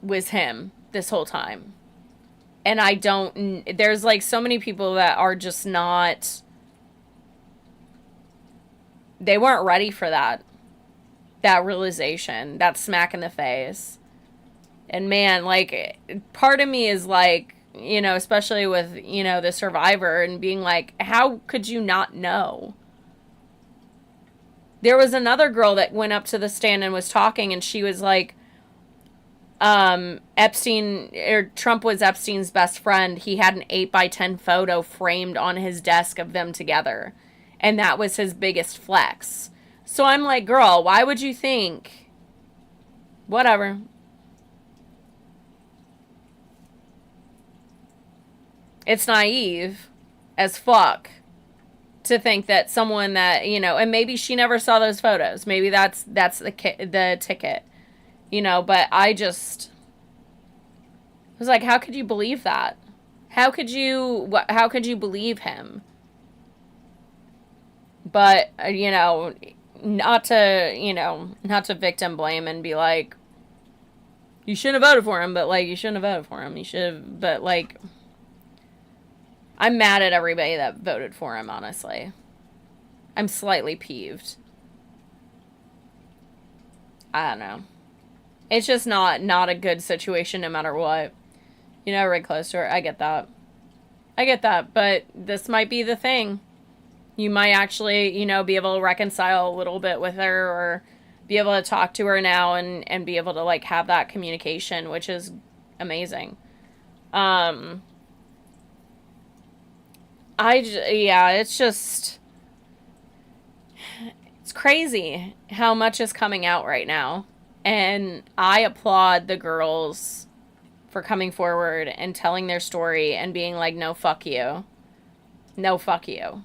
A: was him this whole time. And there's like so many people that are just not, they weren't ready for that realization, that smack in the face. And man, like, part of me is like, especially with, the survivor and being like, how could you not know? There was another girl that went up to the stand and was talking, and she was like, Trump was Epstein's best friend. He had an 8x10 photo framed on his desk of them together. And that was his biggest flex. So I'm like, girl, why would you think? Whatever. It's naive as fuck to think that someone that, and maybe she never saw those photos. Maybe that's the ticket. But I was like, how could you believe that? How could you believe him? But, not to victim blame and be like, you shouldn't have voted for him, but like, you shouldn't have voted for him. You should have, but like, I'm mad at everybody that voted for him, honestly. I'm slightly peeved. I don't know. It's just not a good situation no matter what. Right close to her. I get that. But this might be the thing. You might actually, be able to reconcile a little bit with her or be able to talk to her now and be able to, like, have that communication, which is amazing. It's just, it's crazy how much is coming out right now. And I applaud the girls for coming forward and telling their story and being like, no, fuck you. No, fuck you.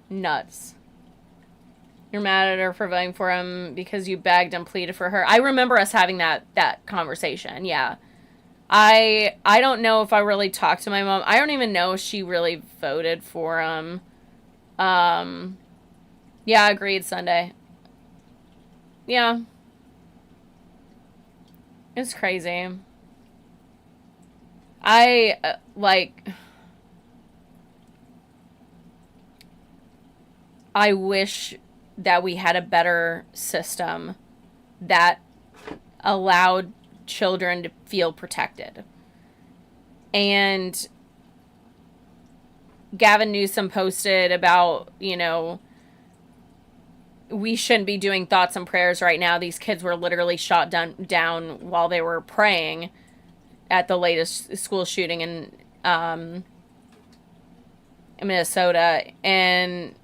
A: Nuts. You're mad at her for voting for him because you begged and pleaded for her. I remember us having that conversation. Yeah. I don't know if I really talked to my mom. I don't even know if she really voted for him. Yeah, agreed, Sunday. Yeah. It's crazy. I wish that we had a better system that allowed children to feel protected. And Gavin Newsom posted about, we shouldn't be doing thoughts and prayers right now. These kids were literally shot down while they were praying at the latest school shooting in Minnesota. And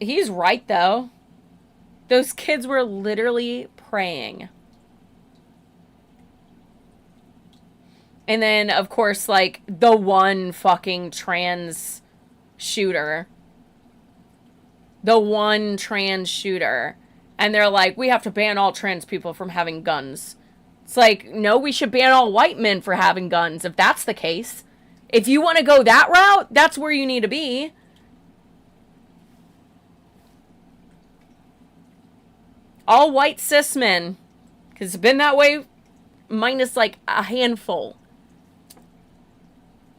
A: he's right, though. Those kids were literally praying. And then, of course, like, the one fucking trans shooter. The one trans shooter. And they're like, we have to ban all trans people from having guns. It's like, no, we should ban all white men for having guns, if that's the case. If you want to go that route, that's where you need to be. All white cis men. Because it's been that way minus, like, a handful.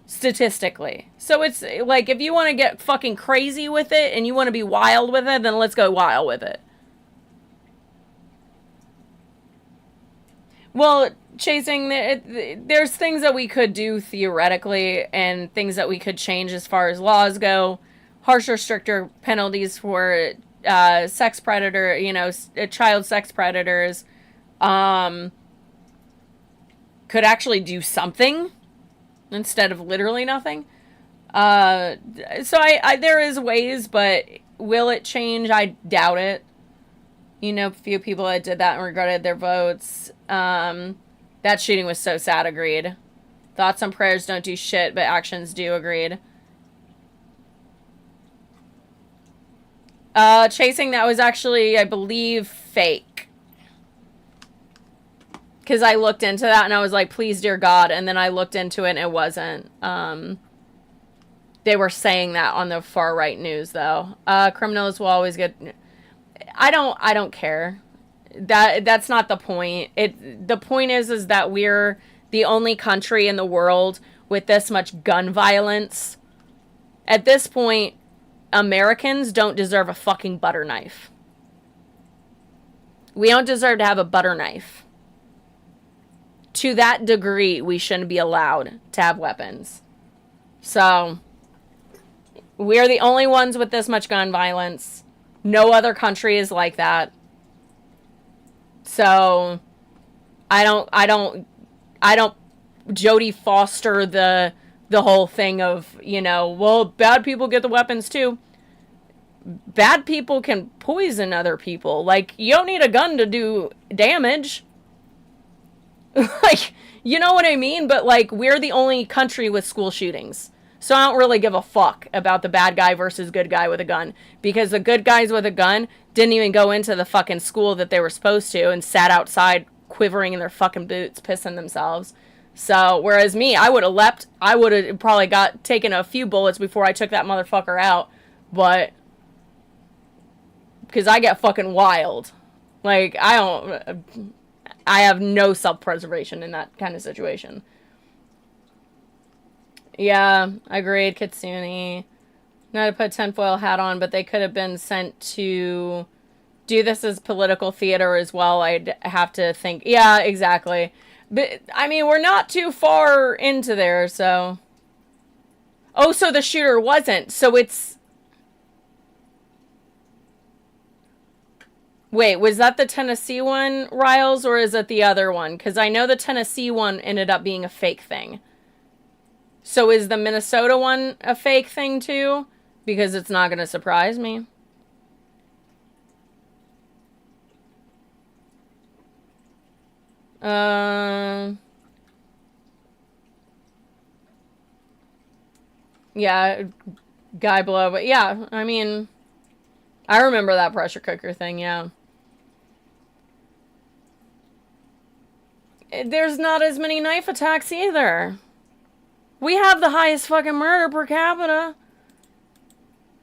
A: Statistically. So it's like, if you want to get fucking crazy with it and you want to be wild with it, then let's go wild with it. Well, chasing, there's things that we could do theoretically and things that we could change as far as laws go. Harsher, stricter penalties for sex predator, child sex predators. Could actually do something. instead of literally nothing. So there is ways, but will it change? I doubt it. You know, a few people that did that and regretted their votes. That shooting was so sad, agreed. Thoughts and prayers don't do shit, but actions do, agreed. Chasing, that was actually, I believe, fake. Because I looked into that and I was like, please, dear God. And then I looked into it and it wasn't. They were saying that on the far right news, though. Criminals will always get... I don't care. That's not the point. The point is that we're the only country in the world with this much gun violence. At this point, Americans don't deserve a fucking butter knife. We don't deserve to have a butter knife. To that degree, we shouldn't be allowed to have weapons. So, we're the only ones with this much gun violence. No other country is like that. So, I don't Jodie Foster the whole thing of, you know, well, bad people get the weapons too. Bad people can poison other people. Like, you don't need a gun to do damage. Like, you know what I mean? But, like, we're the only country with school shootings. So I don't really give a fuck about the bad guy versus good guy with a gun. Because the good guys with a gun didn't even go into the fucking school that they were supposed to and sat outside quivering in their fucking boots, pissing themselves. So, whereas me, I would have leapt. I would have probably taken a few bullets before I took that motherfucker out. But, because I get fucking wild. Like, I have no self-preservation in that kind of situation. Yeah, agreed, Kitsune. Not to put tinfoil hat on, but they could have been sent to do this as political theater as well. I'd have to think. Yeah, exactly. But, I mean, we're not too far into there, so... Oh, so the shooter wasn't. So it's... Wait, was that the Tennessee one, Riles, or is it the other one? Because I know the Tennessee one ended up being a fake thing. So is the Minnesota one a fake thing too? Because it's not going to surprise me. Yeah, guy below, but yeah, I mean, I remember that pressure cooker thing, yeah. There's not as many knife attacks either. We have the highest fucking murder per capita.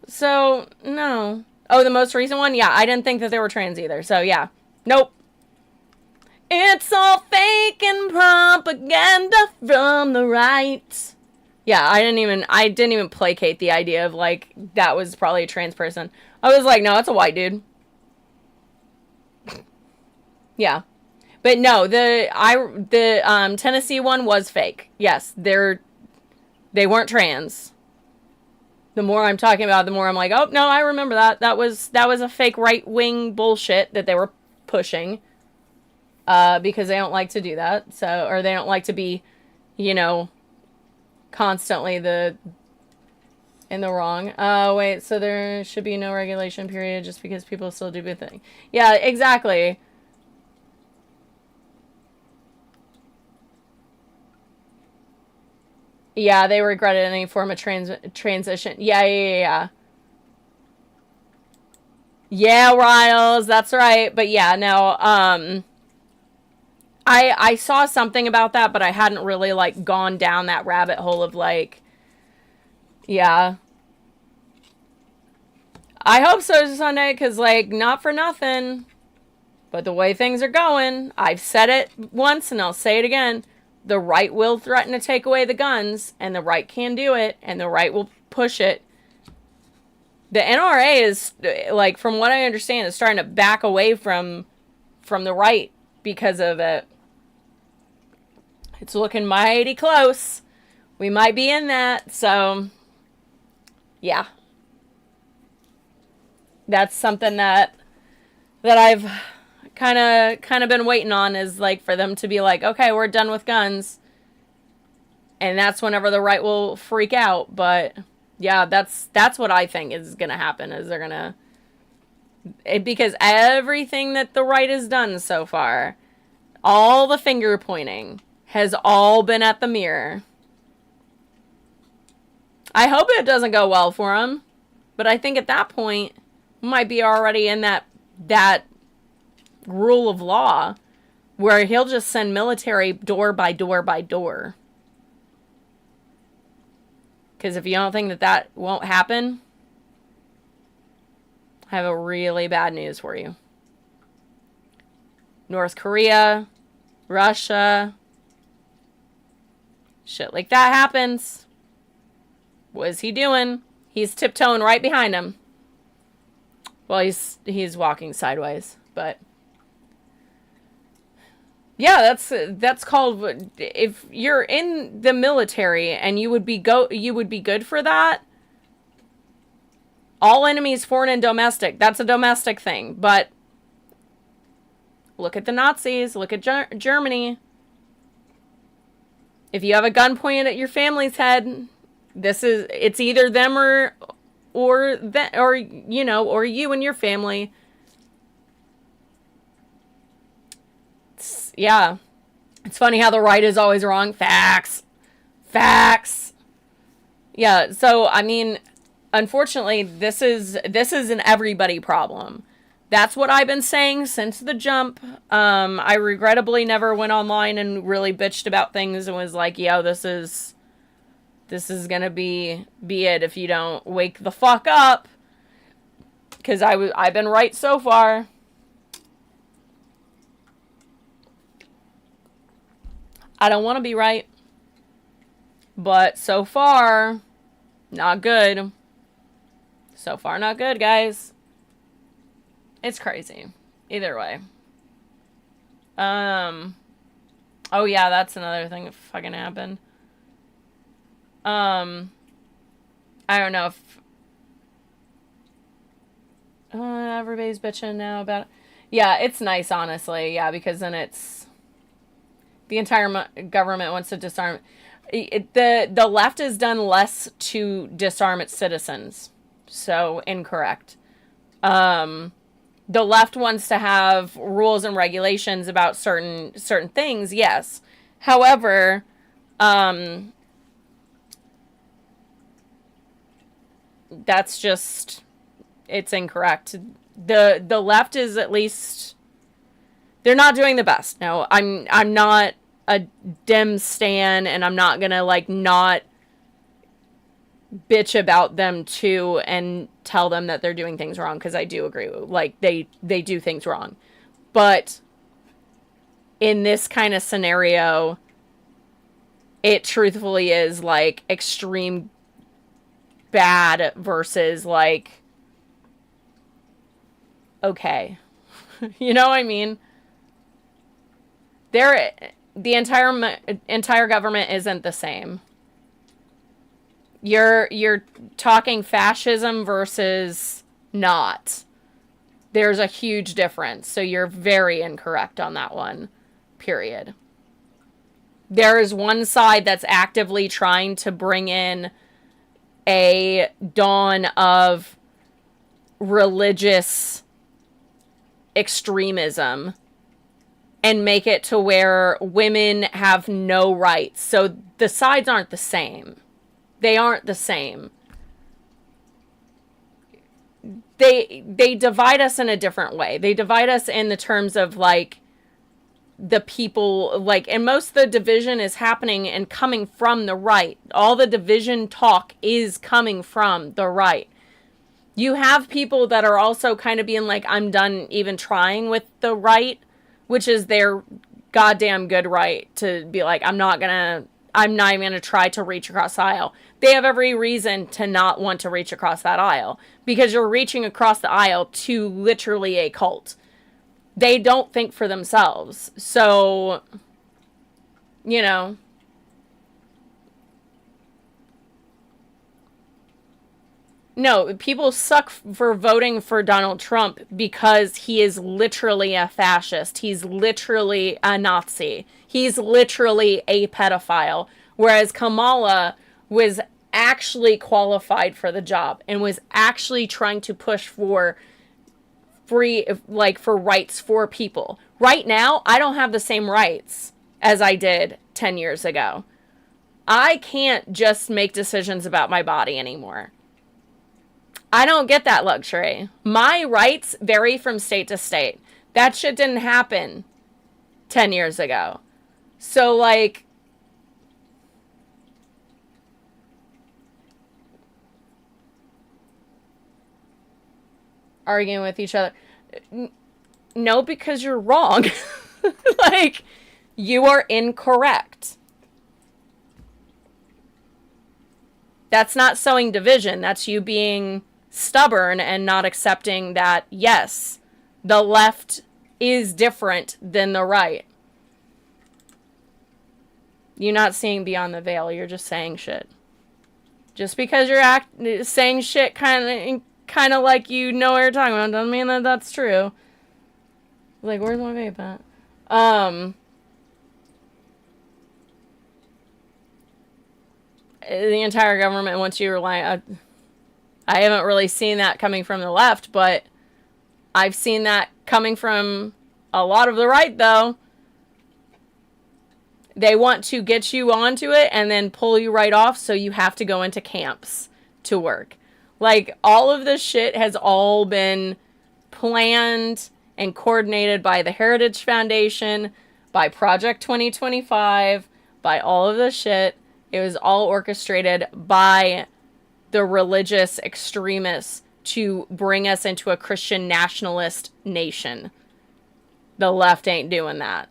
A: So, no. Oh, the most recent one? Yeah, I didn't think that they were trans either. So, yeah. Nope. It's all fake and propaganda from the right. Yeah, I didn't even placate the idea of, like, that was probably a trans person. I was like, no, it's a white dude. Yeah. But no, the Tennessee one was fake. Yes, they weren't trans. The more I'm talking about, the more I'm like, oh, no, I remember that. That was a fake right-wing bullshit that they were pushing. Because they don't like to do that. So, or they don't like to be, you know, constantly in the wrong. Wait, so there should be no regulation period just because people still do good thing. Yeah, exactly. Yeah, they regretted any form of transition. Yeah. Yeah, Riles, that's right. But yeah, no, I saw something about that, but I hadn't really, like, gone down that rabbit hole of, like, yeah. I hope so, Sunday, because, like, not for nothing, but the way things are going, I've said it once and I'll say it again. The right will threaten to take away the guns, and the right can do it, and the right will push it. The NRA is, like, from what I understand, is starting to back away from the right because of it. It's looking mighty close. We might be in that, so, yeah. That's something that I've kind of been waiting on, is like for them to be like, okay, we're done with guns. And that's whenever the right will freak out. But yeah, that's what I think is going to happen, is they're going to, because everything that the right has done so far, all the finger pointing has all been at the mirror. I hope it doesn't go well for him, but I think at that point might be already in that rule of law where he'll just send military door by door by door. Because if you don't think that won't happen, I have a really bad news for you. North Korea, Russia, shit like that happens. What is he doing? He's tiptoeing right behind him. Well, he's walking sideways, but yeah, that's called, if you're in the military and you would be good for that. All enemies, foreign and domestic. That's a domestic thing, but look at the Nazis. Look at Germany. If you have a gun pointed at your family's head, it's either them or you and your family. Yeah. It's funny how the right is always wrong. Facts. Yeah, so I mean, unfortunately, this is an everybody problem. That's what I've been saying since the jump. I regrettably never went online and really bitched about things and was like, yo, this is gonna be it if you don't wake the fuck up. Because I've been right so far. I don't want to be right. But so far, not good. So far, not good, guys. It's crazy. Either way. Oh yeah, that's another thing that fucking happened. I don't know if everybody's bitching now about it. Yeah, it's nice, honestly. Yeah, because then it's the entire government wants to disarm. The left has done less to disarm its citizens. So incorrect. The left wants to have rules and regulations about certain things, yes. However, that's just, it's incorrect. The left is, at least, they're not doing the best. No, I'm not a Dem stan, and I'm not gonna not bitch about them too and tell them that they're doing things wrong, because I do agree. They do things wrong. But in this kind of scenario, it truthfully is extreme bad versus okay. You know what I mean? The entire government isn't the same. You're talking fascism versus not. There's a huge difference. So you're very incorrect on that one. Period. There is one side that's actively trying to bring in a dawn of religious extremism and make it to where women have no rights. So the sides aren't the same. They aren't the same. They divide us in a different way. They divide us in the terms of the people, and most of the division is happening and coming from the right. All the division talk is coming from the right. You have people that are also kind of being I'm done even trying with the right, which is their goddamn good right to be I'm not even gonna try to reach across the aisle. They have every reason to not want to reach across that aisle, because you're reaching across the aisle to literally a cult. They don't think for themselves. So, no, people suck for voting for Donald Trump because he is literally a fascist. He's literally a Nazi. He's literally a pedophile. Whereas Kamala was actually qualified for the job and was actually trying to push for for rights for people. Right now, I don't have the same rights as I did 10 years ago. I can't just make decisions about my body anymore. I don't get that luxury. My rights vary from state to state. That shit didn't happen 10 years ago. So, like, arguing with each other. No, because you're wrong. Like, you are incorrect. That's not sowing division. That's you being stubborn and not accepting that, yes, the left is different than the right. You're not seeing beyond the veil. You're just saying shit. Just because you're saying shit kind of like you know what you're talking about doesn't mean that that's true. Like, where's my vape at? The entire government wants you to rely. I haven't really seen that coming from the left, but I've seen that coming from a lot of the right, though. They want to get you onto it and then pull you right off, so you have to go into camps to work. Like, all of this shit has all been planned and coordinated by the Heritage Foundation, by Project 2025, by all of this shit. It was all orchestrated by the religious extremists to bring us into a Christian nationalist nation. The left ain't doing that.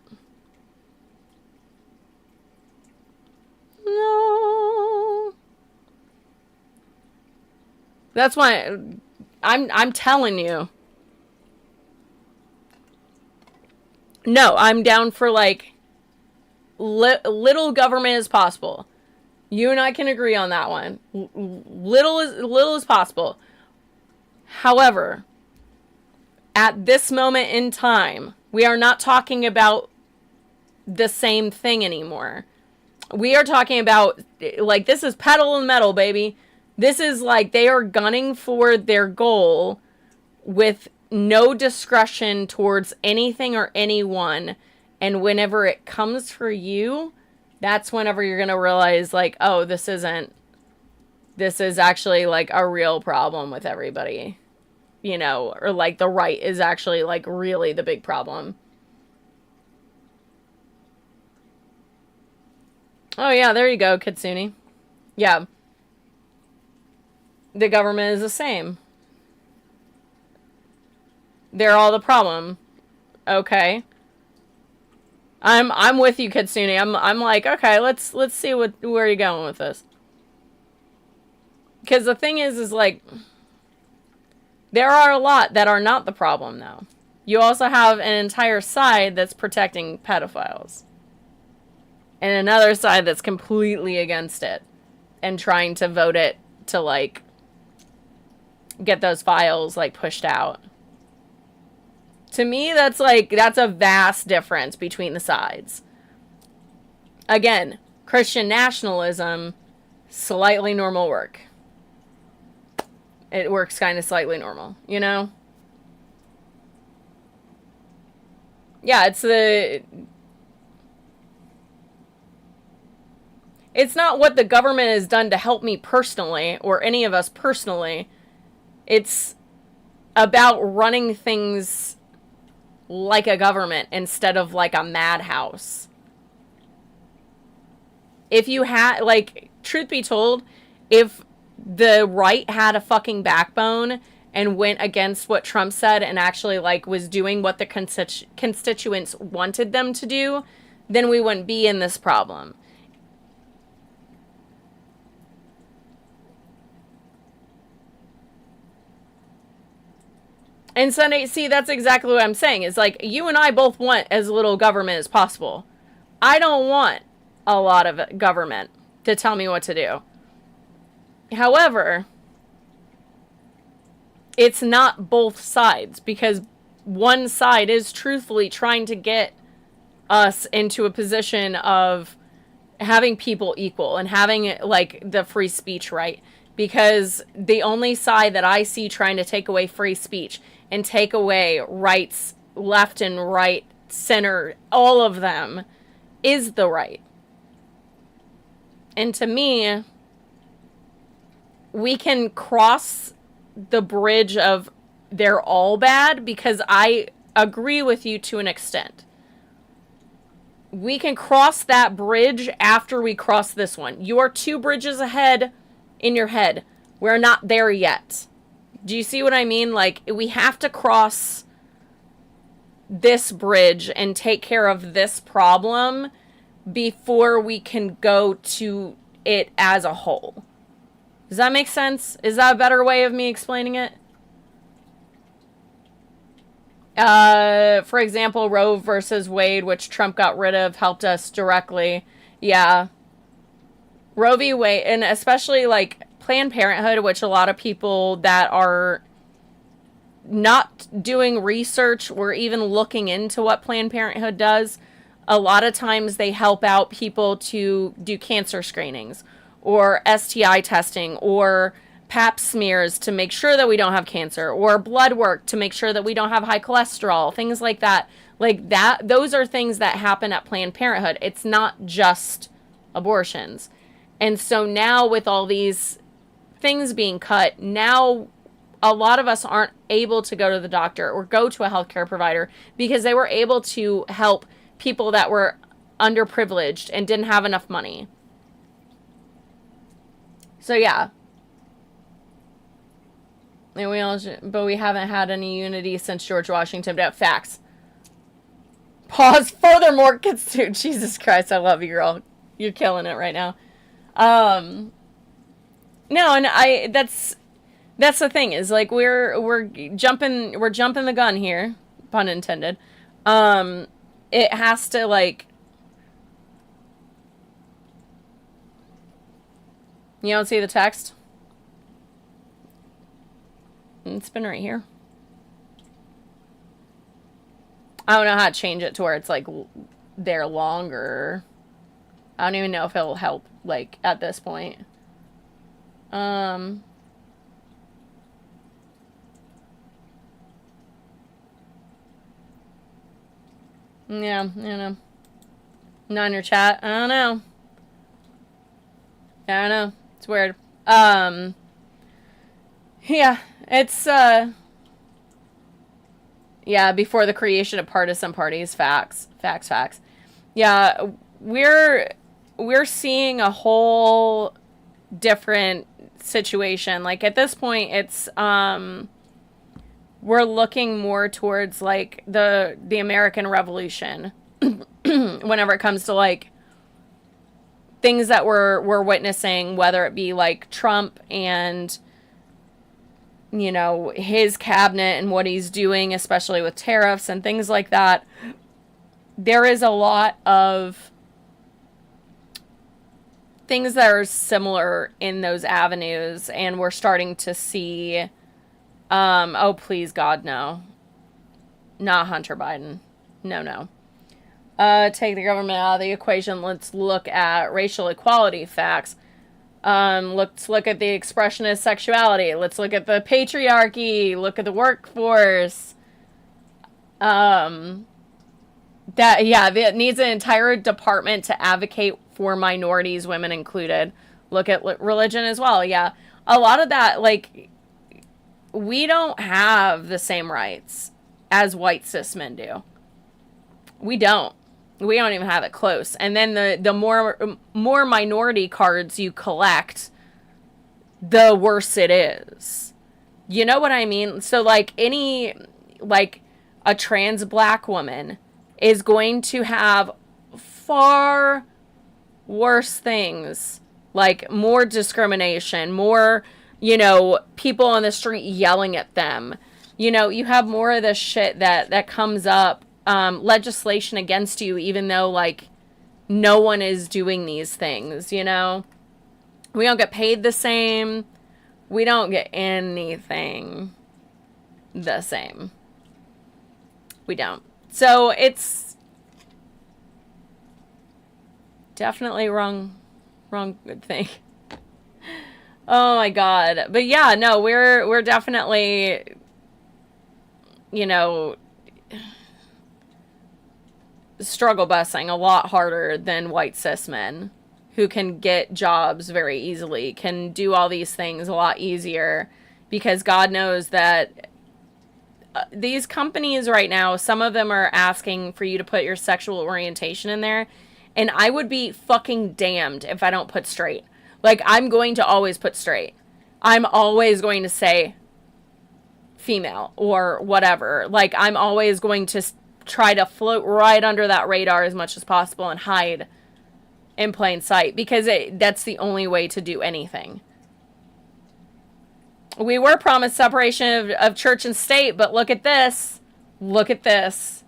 A: No. That's why I'm telling you. No, I'm down for, like, little government as possible. You and I can agree on that one. Little as possible. However, at this moment in time, we are not talking about the same thing anymore. We are talking about, like, this is pedal and metal, baby. This is like they are gunning for their goal with no discretion towards anything or anyone. And whenever it comes for you, that's whenever you're going to realize, like, oh, this is actually, like, a real problem with everybody. You know, or, like, the right is actually, like, really the big problem. Oh, yeah, there you go, Kitsune. Yeah. The government is the same. They're all the problem. Okay. I'm with you, Kitsune. I'm like, okay, let's see where you're going with this. Because the thing is like, there are a lot that are not the problem, though. You also have an entire side that's protecting pedophiles. And another side that's completely against it. And trying to vote it to, like, get those files, like, pushed out. To me, that's a vast difference between the sides. Again, Christian nationalism, slightly normal work. It works kind of slightly normal, you know? Yeah, it's not what the government has done to help me personally, or any of us personally. It's about running things like a government instead of like a madhouse. If you had, like, truth be told, if the right had a fucking backbone and went against what Trump said and actually, like, was doing what the constituents wanted them to do, then we wouldn't be in this problem. And Sunday, see, that's exactly what I'm saying. It's like, you and I both want as little government as possible. I don't want a lot of government to tell me what to do. However, it's not both sides, because one side is truthfully trying to get us into a position of having people equal and having like the free speech right, because the only side that I see trying to take away free speech and take away rights, left and right, center, all of them, is the right. And to me, we can cross the bridge of they're all bad, because I agree with you to an extent. We can cross that bridge after we cross this one. You are 2 bridges ahead in your head. We're not there yet. Do you see what I mean? Like, we have to cross this bridge and take care of this problem before we can go to it as a whole. Does that make sense? Is that a better way of me explaining it? For example, Roe versus Wade, which Trump got rid of, helped us directly. Yeah. Roe v. Wade, and especially like Planned Parenthood, which a lot of people that are not doing research or even looking into what Planned Parenthood does, a lot of times they help out people to do cancer screenings or STI testing or pap smears to make sure that we don't have cancer, or blood work to make sure that we don't have high cholesterol, things like that. Like that, those are things that happen at Planned Parenthood. It's not just abortions. And so now with all these things being cut, now a lot of us aren't able to go to the doctor or go to a healthcare provider because they were able to help people that were underprivileged and didn't have enough money. So yeah. And but we haven't had any unity since George Washington. But facts. Pause. Furthermore, Jesus Christ, I love you, girl. You're killing it right now. No, and that's the thing, is like we're jumping the gun here, pun intended. It has to, like, you don't see the text? It's been right here. I don't know how to change it to where it's like there longer. I don't even know if it'll help, like, at this point. Yeah, I don't know. Not in your chat. I don't know. I don't know. It's weird. Yeah, it's, yeah, before the creation of partisan parties. Facts. Yeah, we're seeing a whole different situation. Like, at this point, it's, we're looking more towards, like, the American Revolution whenever it comes to, like, things that we're witnessing, whether it be, like, Trump and, you know, his cabinet and what he's doing, especially with tariffs and things like that. There is a lot of things that are similar in those avenues, and we're starting to see, oh, please, God, no. Not Hunter Biden. No. Take the government out of the equation. Let's look at racial equality facts. Let's look at the expressionist sexuality. Let's look at the patriarchy. Look at the workforce. It needs an entire department to advocate for minorities, women included. Look at religion as well. Yeah. A lot of that, like, we don't have the same rights as white cis men do. We don't even have it close. And then the more minority cards you collect, the worse it is. You know what I mean? So, like, a trans black woman is going to have far worse things, like more discrimination, more, you know, people on the street yelling at them. You know, you have more of this shit that comes up, legislation against you, even though, like, no one is doing these things, you know? We don't get paid the same. We don't get anything the same. We don't. So it's definitely wrong thing. Oh my god. But yeah, no, we're definitely, you know, struggle busing a lot harder than white cis men who can get jobs very easily, can do all these things a lot easier, because God knows that these companies right now, some of them are asking for you to put your sexual orientation in there, and I would be fucking damned if I don't put straight. Like, I'm going to always put straight. I'm always going to say female or whatever. Like, I'm always going to try to float right under that radar as much as possible and hide in plain sight, because that's the only way to do anything. We were promised separation of church and state, but look at this. Look at this.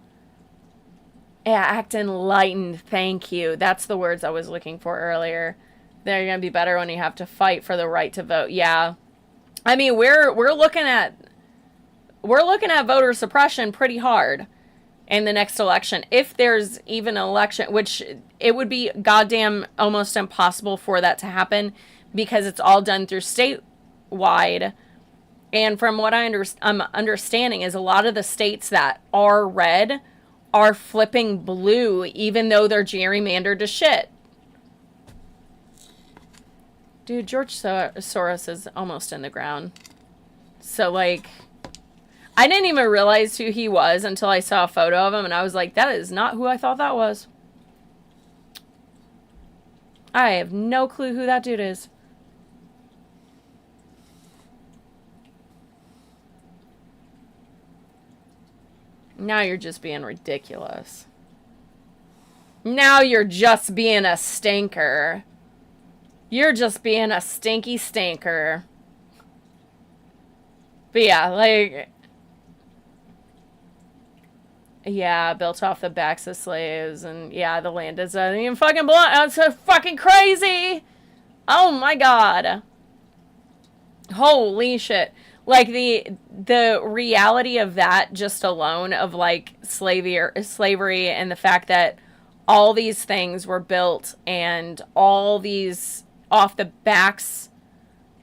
A: Yeah, act enlightened. Thank you. That's the words I was looking for earlier. They're going to be better when you have to fight for the right to vote. Yeah. I mean, we're looking at voter suppression pretty hard in the next election. If there's even an election, which it would be goddamn almost impossible for that to happen, because it's all done through statewide. And from what I'm understanding is a lot of the states that are red are flipping blue, even though they're gerrymandered to shit. Dude, George Soros is almost in the ground. So, like, I didn't even realize who he was until I saw a photo of him, and I was like, that is not who I thought that was. I have no clue who that dude is. Now you're just being ridiculous. Now you're just being a stinker. You're just being a stinky stinker. But yeah, like... Yeah, built off the backs of slaves, and yeah, the land is even fucking blunt. That's so fucking crazy! Oh my god. Holy shit. Like, the reality of that just alone, of, like, slavery and the fact that all these things were built and all these off the backs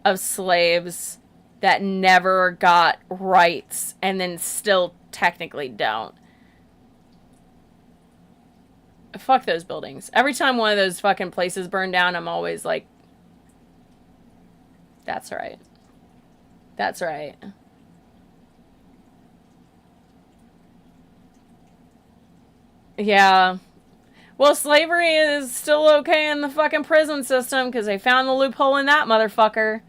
A: of slaves that never got rights and then still technically don't. Fuck those buildings. Every time one of those fucking places burn down, I'm always like, that's right. That's right. Yeah. Well, slavery is still okay in the fucking prison system because they found the loophole in that motherfucker.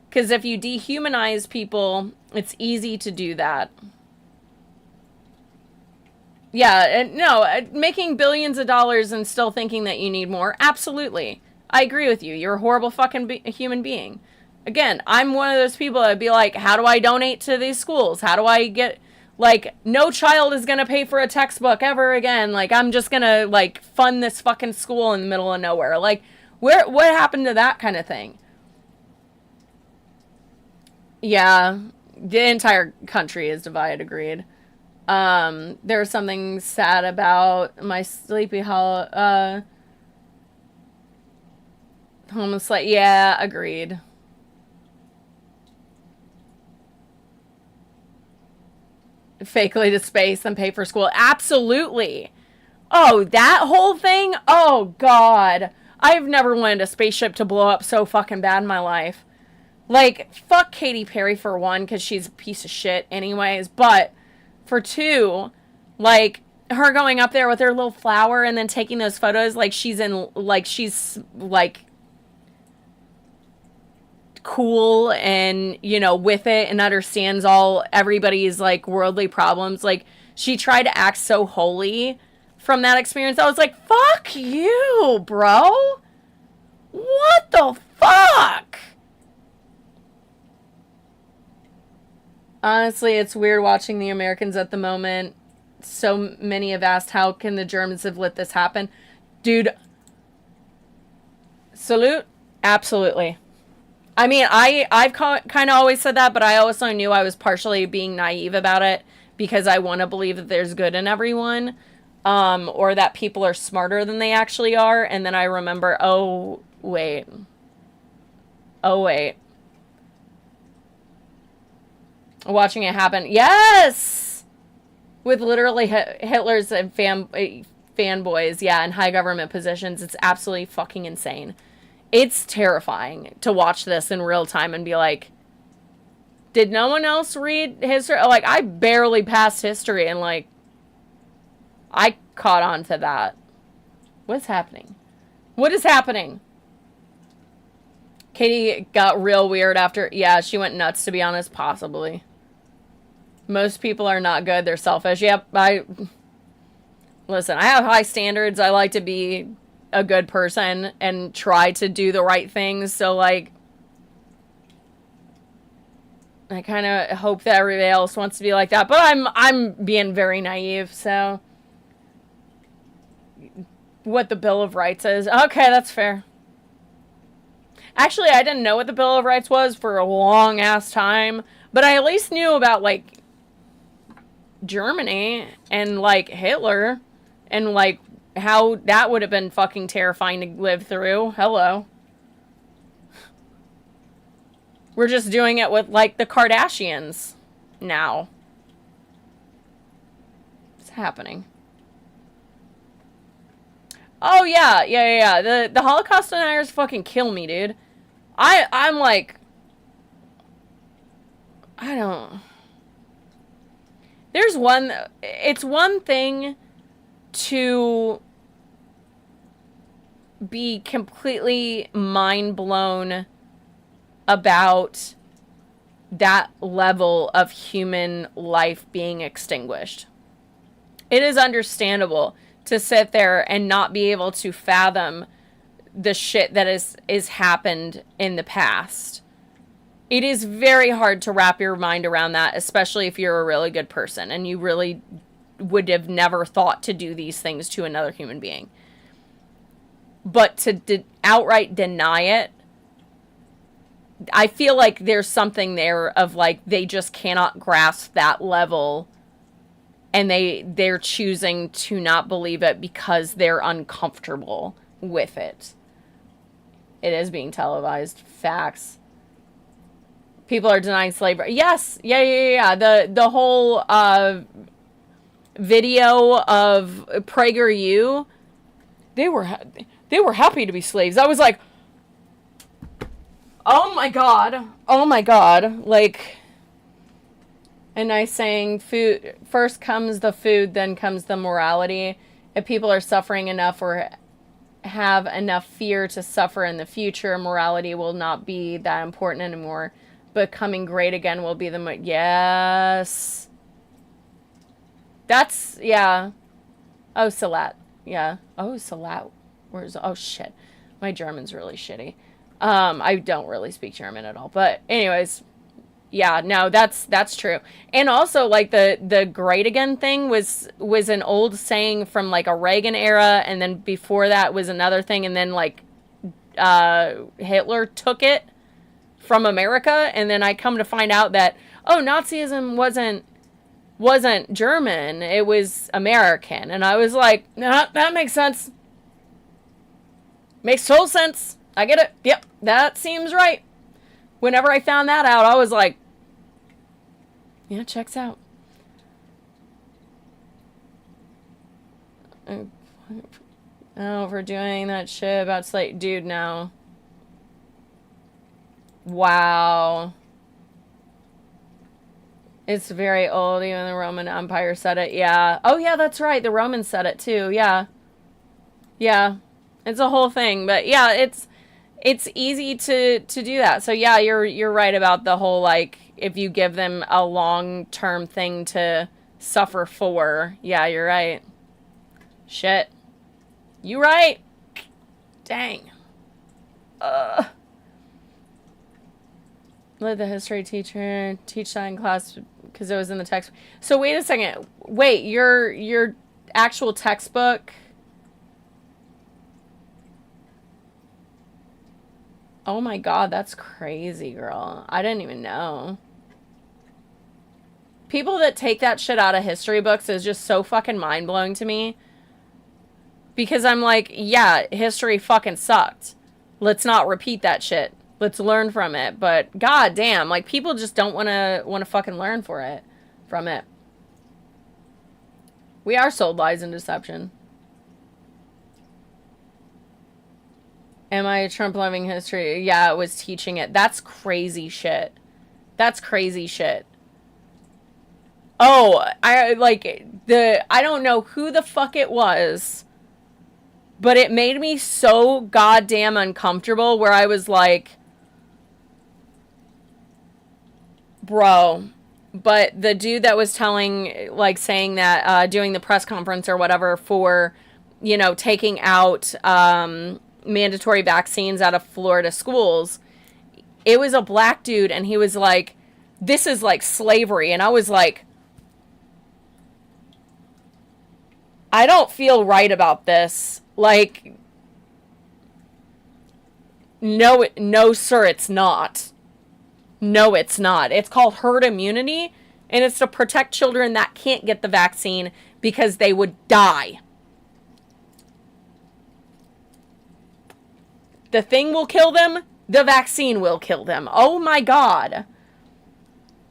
A: Because if you dehumanize people, it's easy to do that. Yeah, no, making billions of dollars and still thinking that you need more, absolutely. I agree with you. You're a horrible fucking human being. Again, I'm one of those people that would be like, how do I donate to these schools? How do I get, like, no child is going to pay for a textbook ever again. Like, I'm just going to, like, fund this fucking school in the middle of nowhere. Like, what happened to that kind of thing? Yeah, the entire country is divided, agreed. There was something sad about my Sleepy Hollow, homeless, like, yeah, agreed. Fakely to space and pay for school. Absolutely. Oh, that whole thing? Oh, God. I've never wanted a spaceship to blow up so fucking bad in my life. Like, fuck Katy Perry for one, because she's a piece of shit anyways. But for two, like, her going up there with her little flower and then taking those photos like she's cool and, you know, with it and understands everybody's, like, worldly problems. Like, she tried to act so holy from that experience. I was like, fuck you, bro. What the fuck? Honestly, it's weird watching the Americans at the moment. So many have asked, how can the Germans have let this happen? Dude, salute. Absolutely. I mean, I've kind of always said that, but I also knew I was partially being naive about it because I want to believe that there's good in everyone. or that people are smarter than they actually are. And then I remember, oh, wait. Oh, wait. Watching it happen. Yes! With literally Hitler's fanboys, yeah, in high government positions. It's absolutely fucking insane. It's terrifying to watch this in real time and be like, did no one else read history? Like, I barely passed history and, like, I caught on to that. What's happening? What is happening? Katie got real weird after... Yeah, she went nuts, to be honest. Possibly. Most people are not good. They're selfish. Yep, Listen, I have high standards. I like to be a good person and try to do the right things. So, like... I kind of hope that everybody else wants to be like that. But I'm being very naive, so... What the Bill of Rights is. Okay, that's fair. Actually, I didn't know what the Bill of Rights was for a long-ass time. But I at least knew about, like, Germany and, like, Hitler. And, like, how that would have been fucking terrifying to live through. Hello. We're just doing it with, like, the Kardashians now. What's happening? Oh, yeah. The Holocaust deniers fucking kill me, dude. I'm like... I don't... There's one... It's one thing to be completely mind-blown about that level of human life being extinguished. It is understandable to sit there and not be able to fathom the shit that is happened in the past. It is very hard to wrap your mind around that, especially if you're a really good person and you really would have never thought to do these things to another human being. But to outright deny it, I feel like there's something there of, like, they just cannot grasp that level, and they're choosing to not believe it because they're uncomfortable with it. It is being televised. Facts. People are denying slavery. Yes. Yeah. The whole video of PragerU, they were happy to be slaves. I was like, oh my god, like, and I saying, food first comes the food, then comes the morality. If people are suffering enough or have enough fear to suffer in the future, morality will not be that important anymore. Becoming great again will be the yes. That's, yeah. Oh, Salat. Yeah. Oh, Salat. Where's, oh shit. My German's really shitty. I don't really speak German at all. But anyways, yeah, no, that's true. And also, like, the great again thing was an old saying from, like, a Reagan era, and then before that was another thing, and then, like, Hitler took it from America, and then I come to find out that, oh, Nazism wasn't German, it was American. And I was like, nah, that makes sense. Makes total sense. I get it. Yep, that seems right. Whenever I found that out, I was like, yeah, checks out. Oh, for doing that shit about slate. Dude, no. Wow. It's very old. Even the Roman Empire said it. Yeah. Oh, yeah, that's right. The Romans said it, too. Yeah. Yeah. It's a whole thing. But, yeah, it's easy to do that. So yeah, you're right about the whole, like, if you give them a long-term thing to suffer for. Yeah, you're right. Shit. You right. Dang. Let the history teacher teach that in class because it was in the text. So wait a second. Wait, your actual textbook. Oh my god, that's crazy, girl. I didn't even know. People that take that shit out of history books is just so fucking mind-blowing to me. Because I'm like, yeah, history fucking sucked. Let's not repeat that shit. Let's learn from it. But god damn, like people just don't wanna fucking learn from it. We are sold lies and deception. Am I Trump loving history? Yeah, it was teaching it. That's crazy shit. That's crazy shit. Oh, I don't know who the fuck it was, but it made me so goddamn uncomfortable where I was like, bro. But the dude that was saying that, doing the press conference or whatever for, taking out mandatory vaccines out of Florida schools, it was a black dude, and he was like, this is like slavery. And I was like, I don't feel right about this. Like, no, sir, it's not. No, it's not. It's called herd immunity, and it's to protect children that can't get the vaccine because they would die. The thing will kill them. The vaccine will kill them. Oh my god.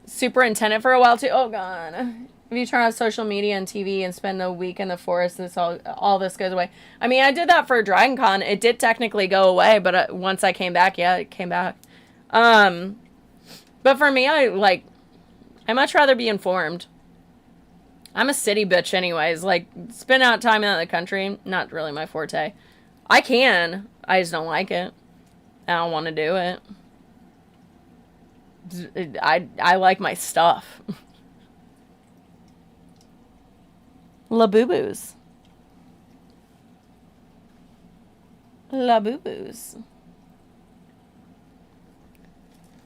A: Superintendent for a while too. Oh god. If you turn off social media and TV and spend a week in the forest, all this goes away. I mean, I did that for DragonCon. It did technically go away, but once I came back, yeah, it came back. But for me, I much rather be informed. I'm a city bitch anyways. Like, spend out time out of the country, not really my forte. I can. I just don't like it. I don't want to do it. I like my stuff. La boo-boos. La boo-boos.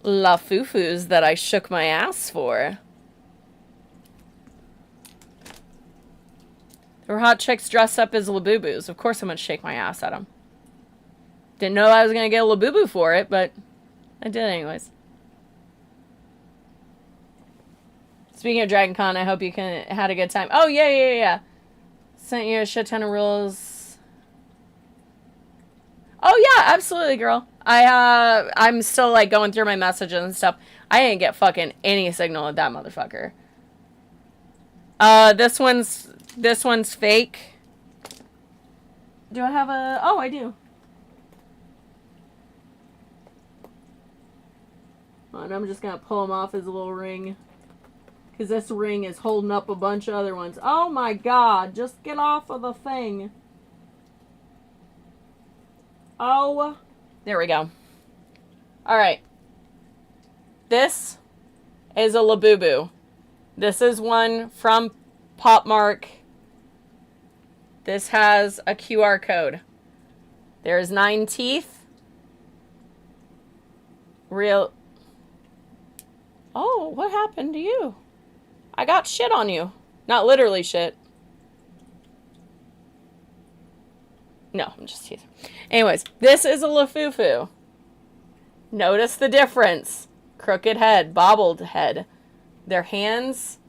A: Lafufus that I shook my ass for. There were hot chicks dressed up as Labubu's. Of course I'm going to shake my ass at them. Didn't know I was going to get a Labubu for it, but I did anyways. Speaking of DragonCon, I hope you had a good time. Oh, yeah. Sent you a shit ton of rules. Oh, yeah, absolutely, girl. I'm still, going through my messages and stuff. I didn't get fucking any signal of that motherfucker. This one's fake. Do I have a... Oh, I do. And I'm just gonna pull him off his little ring. Because this ring is holding up a bunch of other ones. Oh my god, just get off of the thing. Oh. There we go. Alright. This is a Labubu. This is one from Popmark. This has a QR code. There's 9 teeth. Real... Oh, what happened to you? I got shit on you. Not literally shit. No, I'm just teasing. Anyways, this is a Lafufu. Notice the difference. Crooked head, bobbled head. Their hands,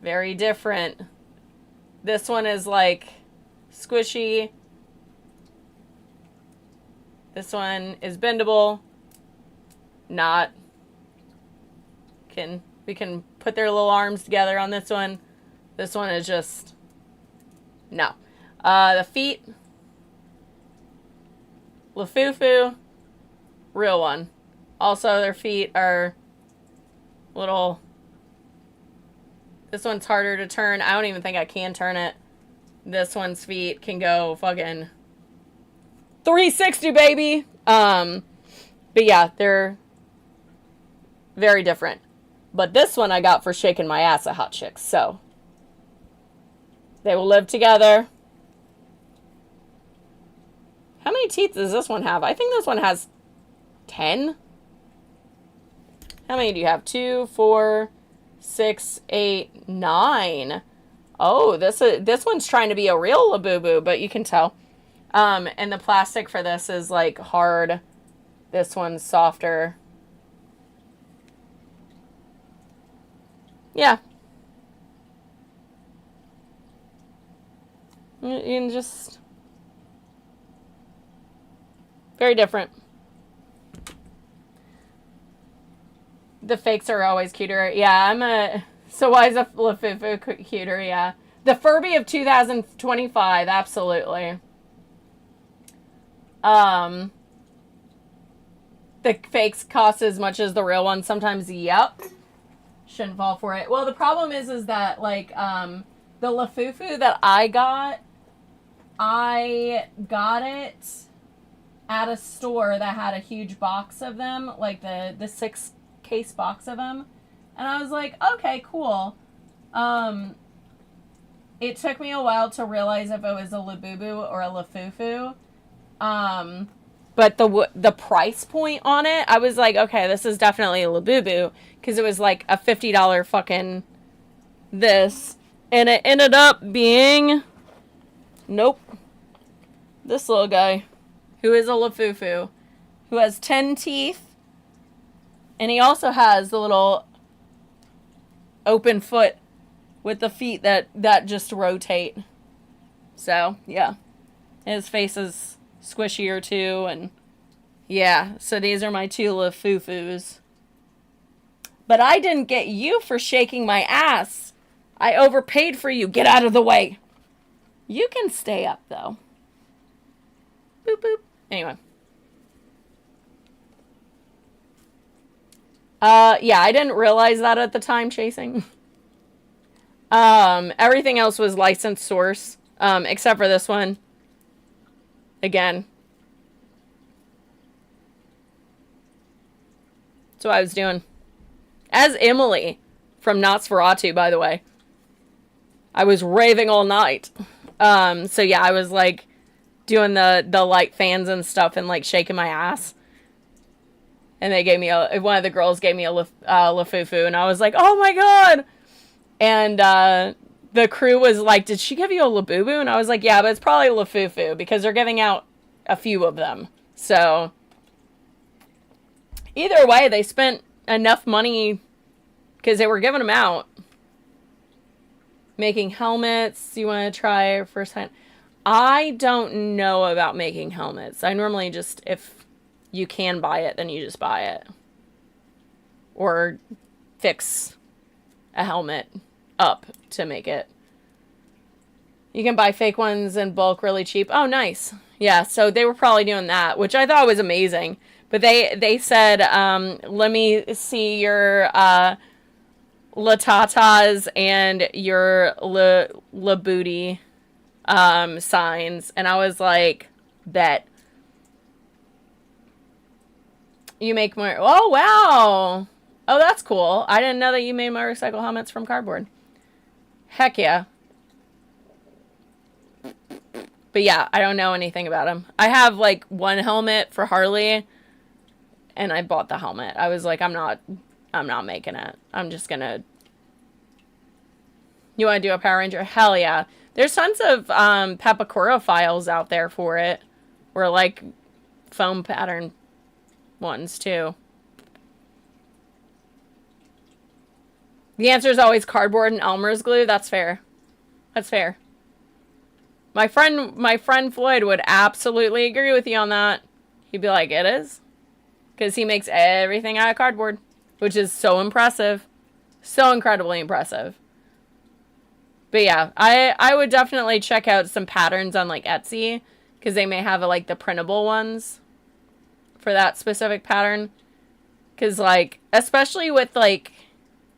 A: very different. This one is squishy. This one is bendable. Not. We can put their little arms together on this one. This one is just... No. The feet. Lafufu. Real one. Also, their feet are little... This one's harder to turn. I don't even think I can turn it. This one's feet can go fucking 360, baby! But yeah, they're very different. But this one I got for shaking my ass at hot chicks, so. They will live together. How many teeth does this one have? I think this one has 10. How many do you have? 2, 4, 6, 8, 9. Oh, this one's trying to be a real Labubu, but you can tell. And the plastic for this is hard. This one's softer. Yeah. You can just Very different. The fakes are always cuter. Yeah, so why is a Lafufu cuter? Yeah. The Furby of 2025, absolutely. The fakes cost as much as the real ones sometimes. Yep. Shouldn't fall for it. Well, the problem is that, like, the Lafufu that I got it at a store that had a huge box of them, like the 6-case box of them. And I was like, okay, cool. It took me a while to realize if it was a Labubu or a Lafufu. But the price point on it, I was like, okay, this is definitely a Labubu, because it was like a $50 fucking this, and it ended up being, nope, this little guy, who is a Lafufu, who has 10 teeth, and he also has the little open foot with the feet that just rotate. So, yeah. His face is squishier too, and yeah, so these are my 2 Lafufus. But I didn't get you for shaking my ass. I overpaid for you. Get out of the way. You can stay up, though. Boop, boop. Anyway. Yeah, I didn't realize that at the time, chasing. Everything else was licensed source, except for this one. Again. That's what I was doing. As Emily from Nosferatu, by the way. I was raving all night. So yeah, I was like doing the light fans and stuff and like shaking my ass. And they gave me one of the girls gave me a Lafufu, and I was like, oh my god! And the crew was like, did she give you a Labubu? And I was like, yeah, but it's probably a Lafufu, because they're giving out a few of them. So either way, they spent enough money because they were giving them out. Making helmets. You want to try first time? I don't know about making helmets. I normally just, if you can buy it, then you just buy it. Or fix a helmet up to make it. You can buy fake ones in bulk really cheap. Oh, nice. Yeah, so they were probably doing that, which I thought was amazing. But they said, let me see your Latatas and your La Booty signs. And I was like, bet. You make more. Oh, wow. Oh, that's cool. I didn't know that you made motorcycle helmets from cardboard. Heck yeah. But yeah, I don't know anything about them. I have like one helmet for Harley, and I bought the helmet. I was like, I'm not making it. I'm just gonna. You want to do a Power Ranger? Hell yeah. There's tons of Papakura files out there for it, or like foam pattern ones too. The answer is always cardboard and Elmer's glue. That's fair. That's fair. My friend Floyd would absolutely agree with you on that. He'd be like, it is. Because he makes everything out of cardboard. Which is so impressive. So incredibly impressive. But yeah, I would definitely check out some patterns on like Etsy. Because they may have like the printable ones. For that specific pattern. Because like, especially with like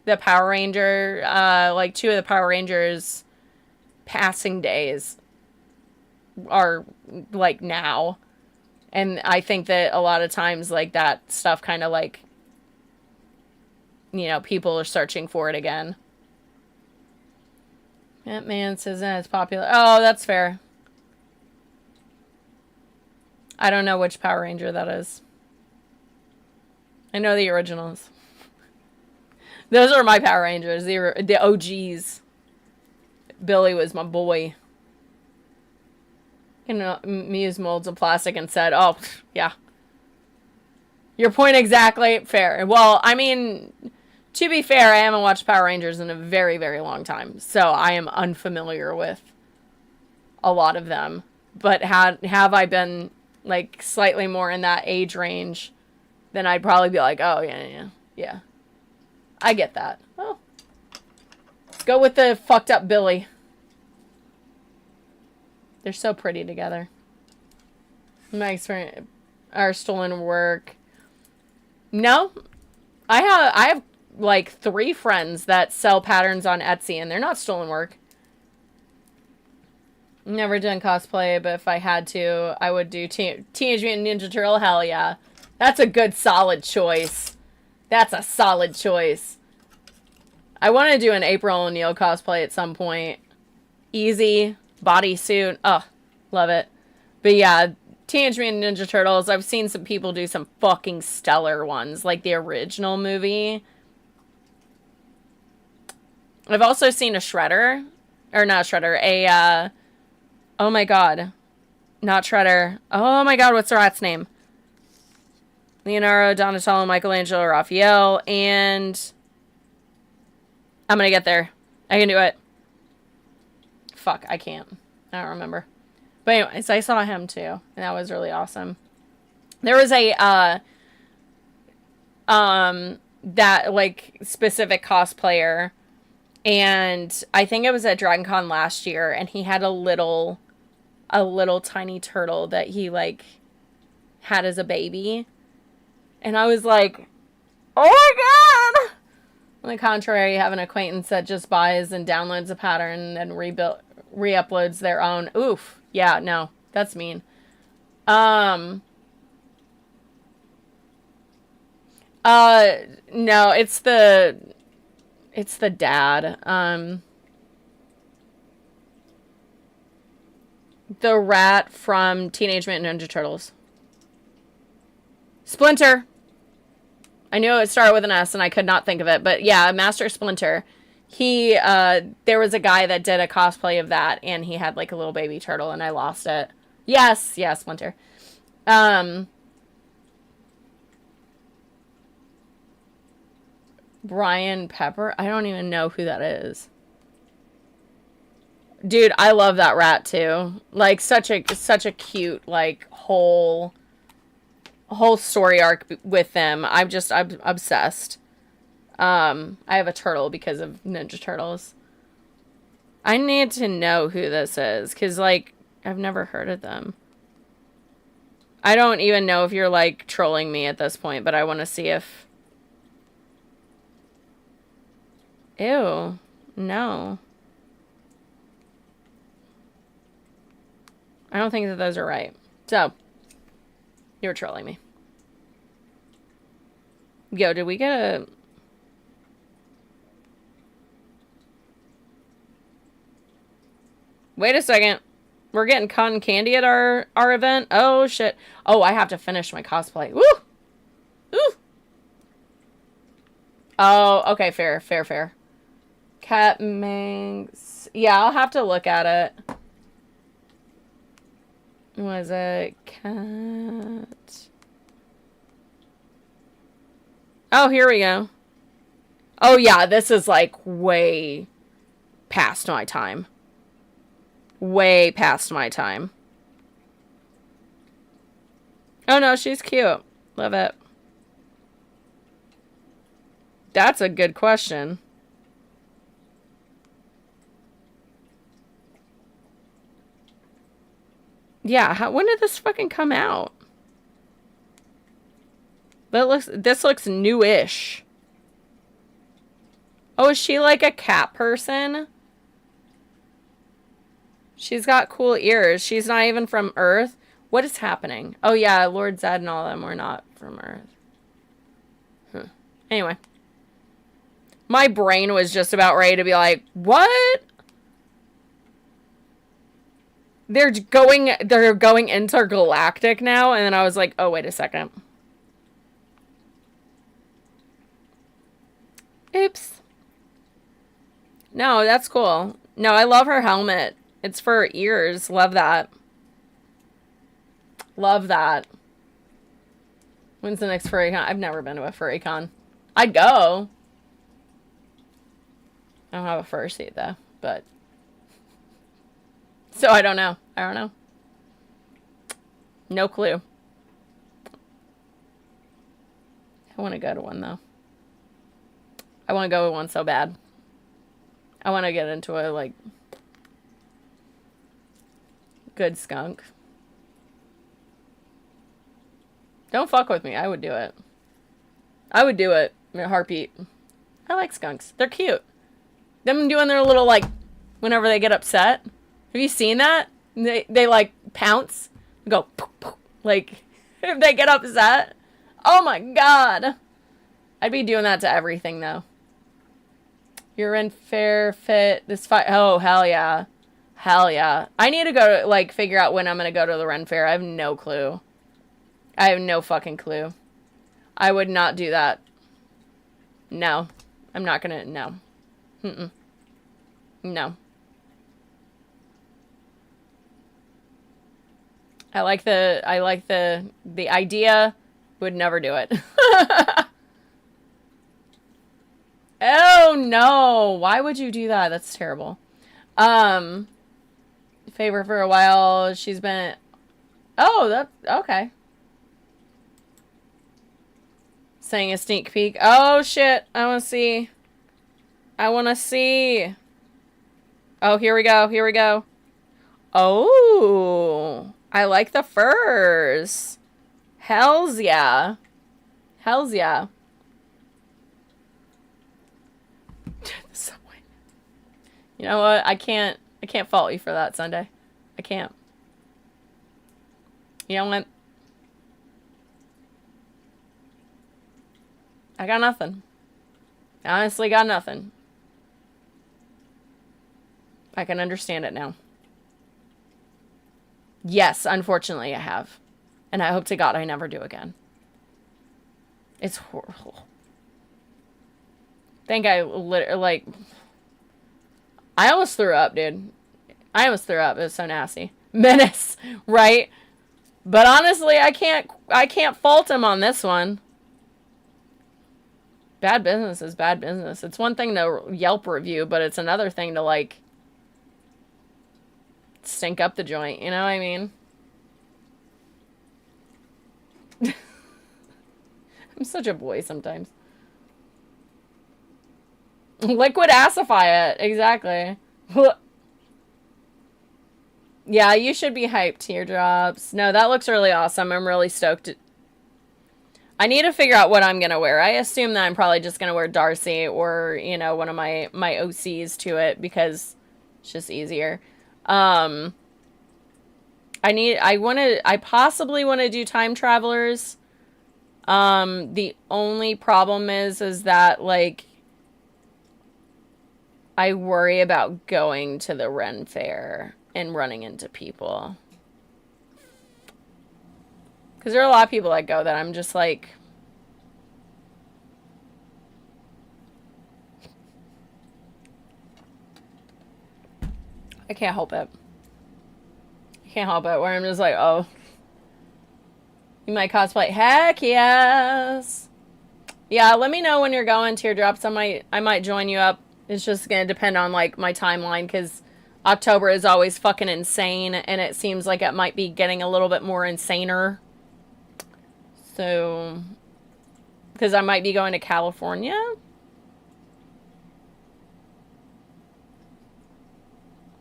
A: the Power Ranger, like 2 of the Power Rangers passing days are like now, and I think that a lot of times like that stuff kind of like, you know, people are searching for it again. Ant-Man says that it's popular. Oh, that's fair. I don't know which Power Ranger that is. I know the originals. Those are my Power Rangers, the OGs. Billy was my boy. You know, used molds of plastic and said, oh, yeah. Your point exactly. Fair. Well, I mean, to be fair, I haven't watched Power Rangers in a very, very long time. So I am unfamiliar with a lot of them. But have I been like slightly more in that age range, then I'd probably be like, oh, yeah. I get that. Oh. Let's go with the fucked up Billy. They're so pretty together. My experience, our stolen work. No. I have like 3 friends that sell patterns on Etsy, and they're not stolen work. Never done cosplay, but if I had to, I would do Teenage Mutant Ninja Turtle. Hell yeah. That's a good, solid choice. That's a solid choice. I want to do an April O'Neil cosplay at some point. Easy. Bodysuit. Oh, love it. But yeah, Teenage Mutant Ninja Turtles. I've seen some people do some fucking stellar ones. Like the original movie. I've also seen a Shredder. Or not Shredder. Oh my god. Not Shredder. Oh my god, what's the rat's name? Leonardo, Donatello, Michelangelo, Raphael, and... I'm gonna get there. I can do it. Fuck, I can't. I don't remember. But anyways, I saw him too, and that was really awesome. There was a, that, like, specific cosplayer, and I think it was at DragonCon last year, and he had a little tiny turtle that he, like, had as a baby. And I was like, oh my god! On the contrary, I have an acquaintance that just buys and downloads a pattern and re-uploads their own. Oof. Yeah, no. That's mean. No, it's the dad. The rat from Teenage Mutant Ninja Turtles. Splinter. I knew it started with an S and I could not think of it. But yeah, Master Splinter. He, there was a guy that did a cosplay of that and he had like a little baby turtle and I lost it. Yes, yeah, Splinter. Brian Pepper? I don't even know who that is. Dude, I love that rat too. Like such a cute like whole story arc with them. I'm obsessed. I have a turtle because of Ninja Turtles. I need to know who this is cuz like I've never heard of them. I don't even know if you're like trolling me at this point, but I want to see if Ew. No. I don't think that those are right. So, you were trolling me. Yo, did we get a... Wait a second. We're getting cotton candy at our event? Oh, shit. Oh, I have to finish my cosplay. Woo! Ooh! Oh, okay, fair. Cat Manx. Yeah, I'll have to look at it. Was it cat? Oh, here we go. Oh, yeah, this is like way past my time. Way past my time. Oh, no, she's cute. Love it. That's a good question. Yeah, when did this fucking come out? But this looks newish. Oh, is she like a cat person? She's got cool ears. She's not even from Earth. What is happening? Oh yeah, Lord Zed and all of them were not from Earth. Anyway. My brain was just about ready to be like, what? They're going intergalactic now, and then I was like, oh, wait a second. Oops. No, that's cool. No, I love her helmet. It's for ears. Love that. Love that. When's the next furry con? I've never been to a furry con. I'd go. I don't have a fur suit, though, but... So I don't know. No clue. I want to go to one, though. I want to go to one so bad. I want to get into a, like, good skunk. Don't fuck with me. I would do it. I would do it in a heartbeat. I like skunks. They're cute. Them doing their little, like, whenever they get upset. Have you seen that? They like, pounce. Go, poof, poof. Like, if they get upset. Oh, my God. I'd be doing that to everything, though. You're in fair fit this fight. Oh, hell yeah. Hell yeah. I need to go to, like, figure out when I'm going to go to the Ren Fair. I have no clue. I have no fucking clue. I would not do that. No. I'm not going to, no. Mm-mm. No. I like the idea. Would never do it. Oh, no. Why would you do that? That's terrible. Favorite for a while. She's been... Oh, that... Okay. Saying a sneak peek. Oh, shit. I want to see. I want to see. Oh, here we go. Here we go. Oh. I like the furs. Hells yeah. Hells yeah. The subway. You know what? I can't fault you for that, Sunday. I can't. You know what? I got nothing. I honestly got nothing. I can understand it now. Yes, unfortunately I have. And I hope to God I never do again. It's horrible. Think I literally, like... I almost threw up, dude. I almost threw up. It was so nasty. Menace, right? But honestly, I can't fault him on this one. Bad business is bad business. It's one thing to Yelp review, but it's another thing to, like, stink up the joint. You know what I mean? I'm such a boy sometimes. Liquid acidify it. Exactly. Yeah, you should be hyped, teardrops. No, that looks really awesome. I'm really stoked. I need to figure out what I'm going to wear. I assume that I'm probably just going to wear Darcy or, you know, one of my OCs to it because it's just easier. I possibly want to do Time Travelers. The only problem is that, like, I worry about going to the Ren Fair and running into people. Because there are a lot of people that go that I'm just like... I can't help it. I can't help it. Where I'm just like, oh. You might cosplay? Heck yes! Yeah, let me know when you're going, teardrops. I might join you up. It's just gonna depend on, like, my timeline, because October is always fucking insane, and it seems like it might be getting a little bit more insaner. So, because I might be going to California.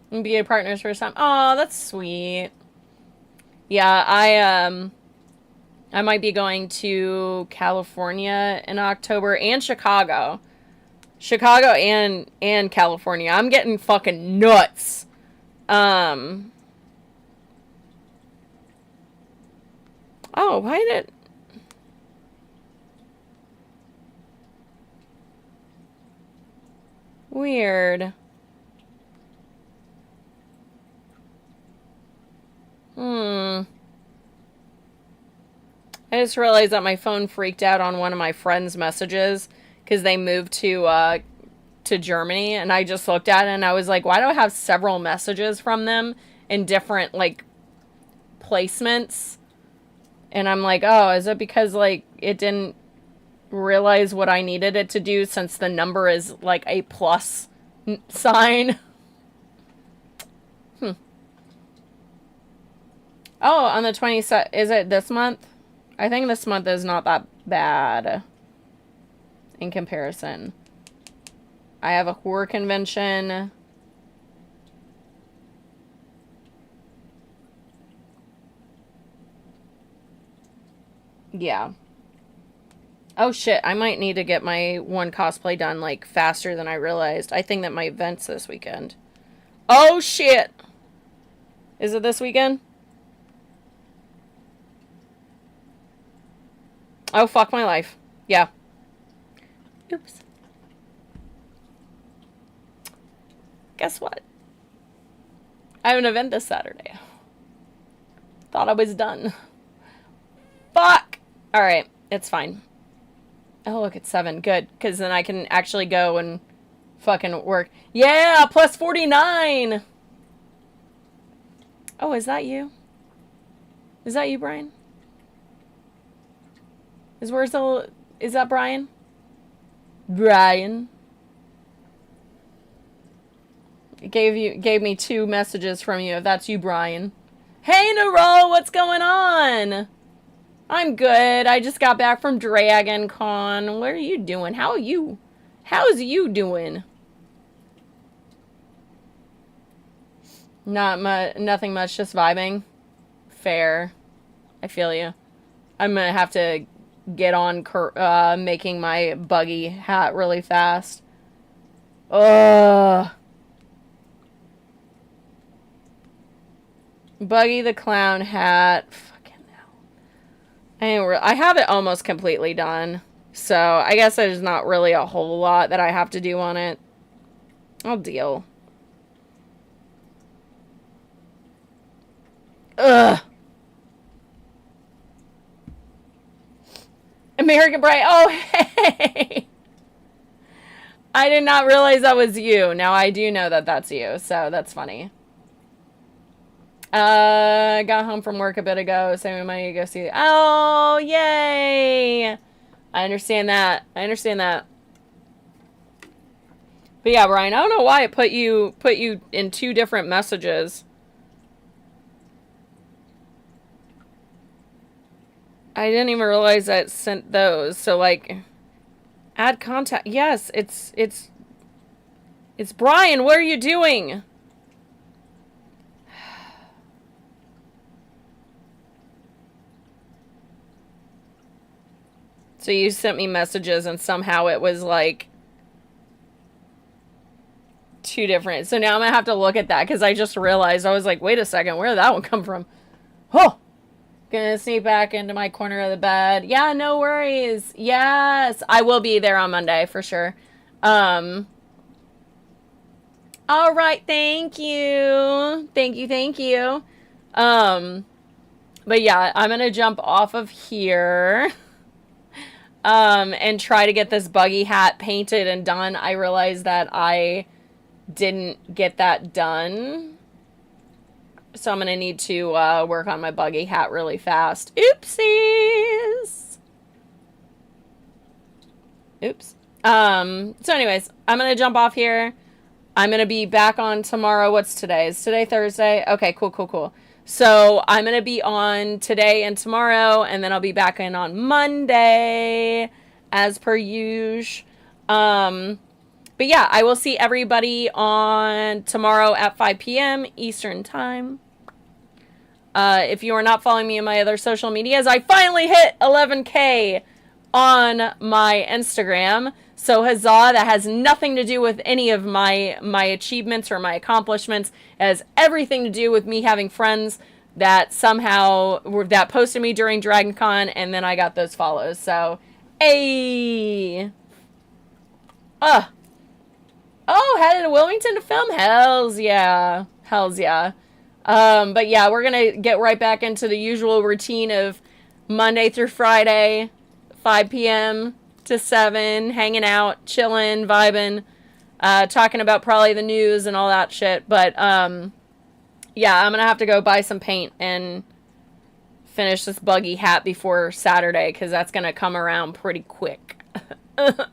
A: And be a partners for some. Oh, that's sweet. Yeah, I might be going to California in October and Chicago. Chicago and California. I'm getting fucking nuts. Oh, why did... Weird. I just realized that my phone freaked out on one of my friends' messages because they moved to Germany, and I just looked at it and I was like, why do I have several messages from them in different, like, placements? And I'm like, oh, is it because, like, it didn't realize what I needed it to do since the number is, like, a plus sign? Oh, on the 27th. Is it this month? I think this month is not that bad in comparison. I have a horror convention. Yeah. Oh shit, I might need to get my one cosplay done like faster than I realized. I think that my event's this weekend. Oh shit! Is it this weekend? Oh fuck my life. Yeah. Oops. Guess what? I have an event this Saturday. Thought I was done. Fuck! Alright, it's fine. Oh, look, it's 7. Good, because then I can actually go and fucking work. Yeah, plus 49! Oh, is that you? Is that you, Brian? Is that Brian? Brian? It gave me 2 messages from you, if that's you, Brian. Hey, Narol, what's going on? I'm good. I just got back from DragonCon. What are you doing? How are you? How's you doing? Nothing much, just vibing. Fair. I feel you. I'm gonna have to get on making my buggy hat really fast. Ugh. Buggy the clown hat. I have it almost completely done. So, I guess there's not really a whole lot that I have to do on it. I'll deal. Ugh. American Bright. Oh, hey! I did not realize that was you. Now, I do know that that's you, so that's funny. Got home from work a bit ago, so we might go see. Oh, yay! I understand that. I understand that. But yeah, Brian, I don't know why it put you in 2 different messages. I didn't even realize that it sent those. So like, add contact. Yes, it's Brian. What are you doing? So you sent me messages and somehow it was like 2 different. So now I'm going to have to look at that because I just realized. I was like, wait a second, where did that one come from? Oh, gonna sneak back into my corner of the bed. Yeah, no worries. Yes, I will be there on Monday for sure. All right, thank you. Thank you. But yeah, I'm going to jump off of here. And try to get this buggy hat painted and done. I realized that I didn't get that done. So I'm going to need to work on my buggy hat really fast. Oopsies! Oops. So anyways, I'm going to jump off here. I'm going to be back on tomorrow. What's today? Is today Thursday? Okay, cool. So I'm going to be on today and tomorrow, and then I'll be back in on Monday, as per usual. But yeah, I will see everybody on tomorrow at 5 p.m. Eastern Time. If you are not following me on my other social medias, I finally hit 11K on my Instagram. So huzzah, that has nothing to do with any of my achievements or my accomplishments. It has everything to do with me having friends that somehow that posted me during DragonCon, and then I got those follows. So, hey! Oh, headed to Wilmington to film? Hells yeah. But yeah, we're gonna get right back into the usual routine of Monday through Friday, 5 p.m. to 7, hanging out, chilling, vibing, talking about probably the news and all that shit. But, yeah, I'm going to have to go buy some paint and finish this buggy hat before Saturday, because that's going to come around pretty quick. So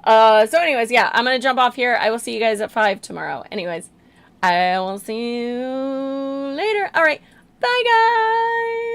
A: anyways, yeah, I'm going to jump off here. I will see you guys at 5 tomorrow. Anyways, I will see you later. All right. Bye, guys.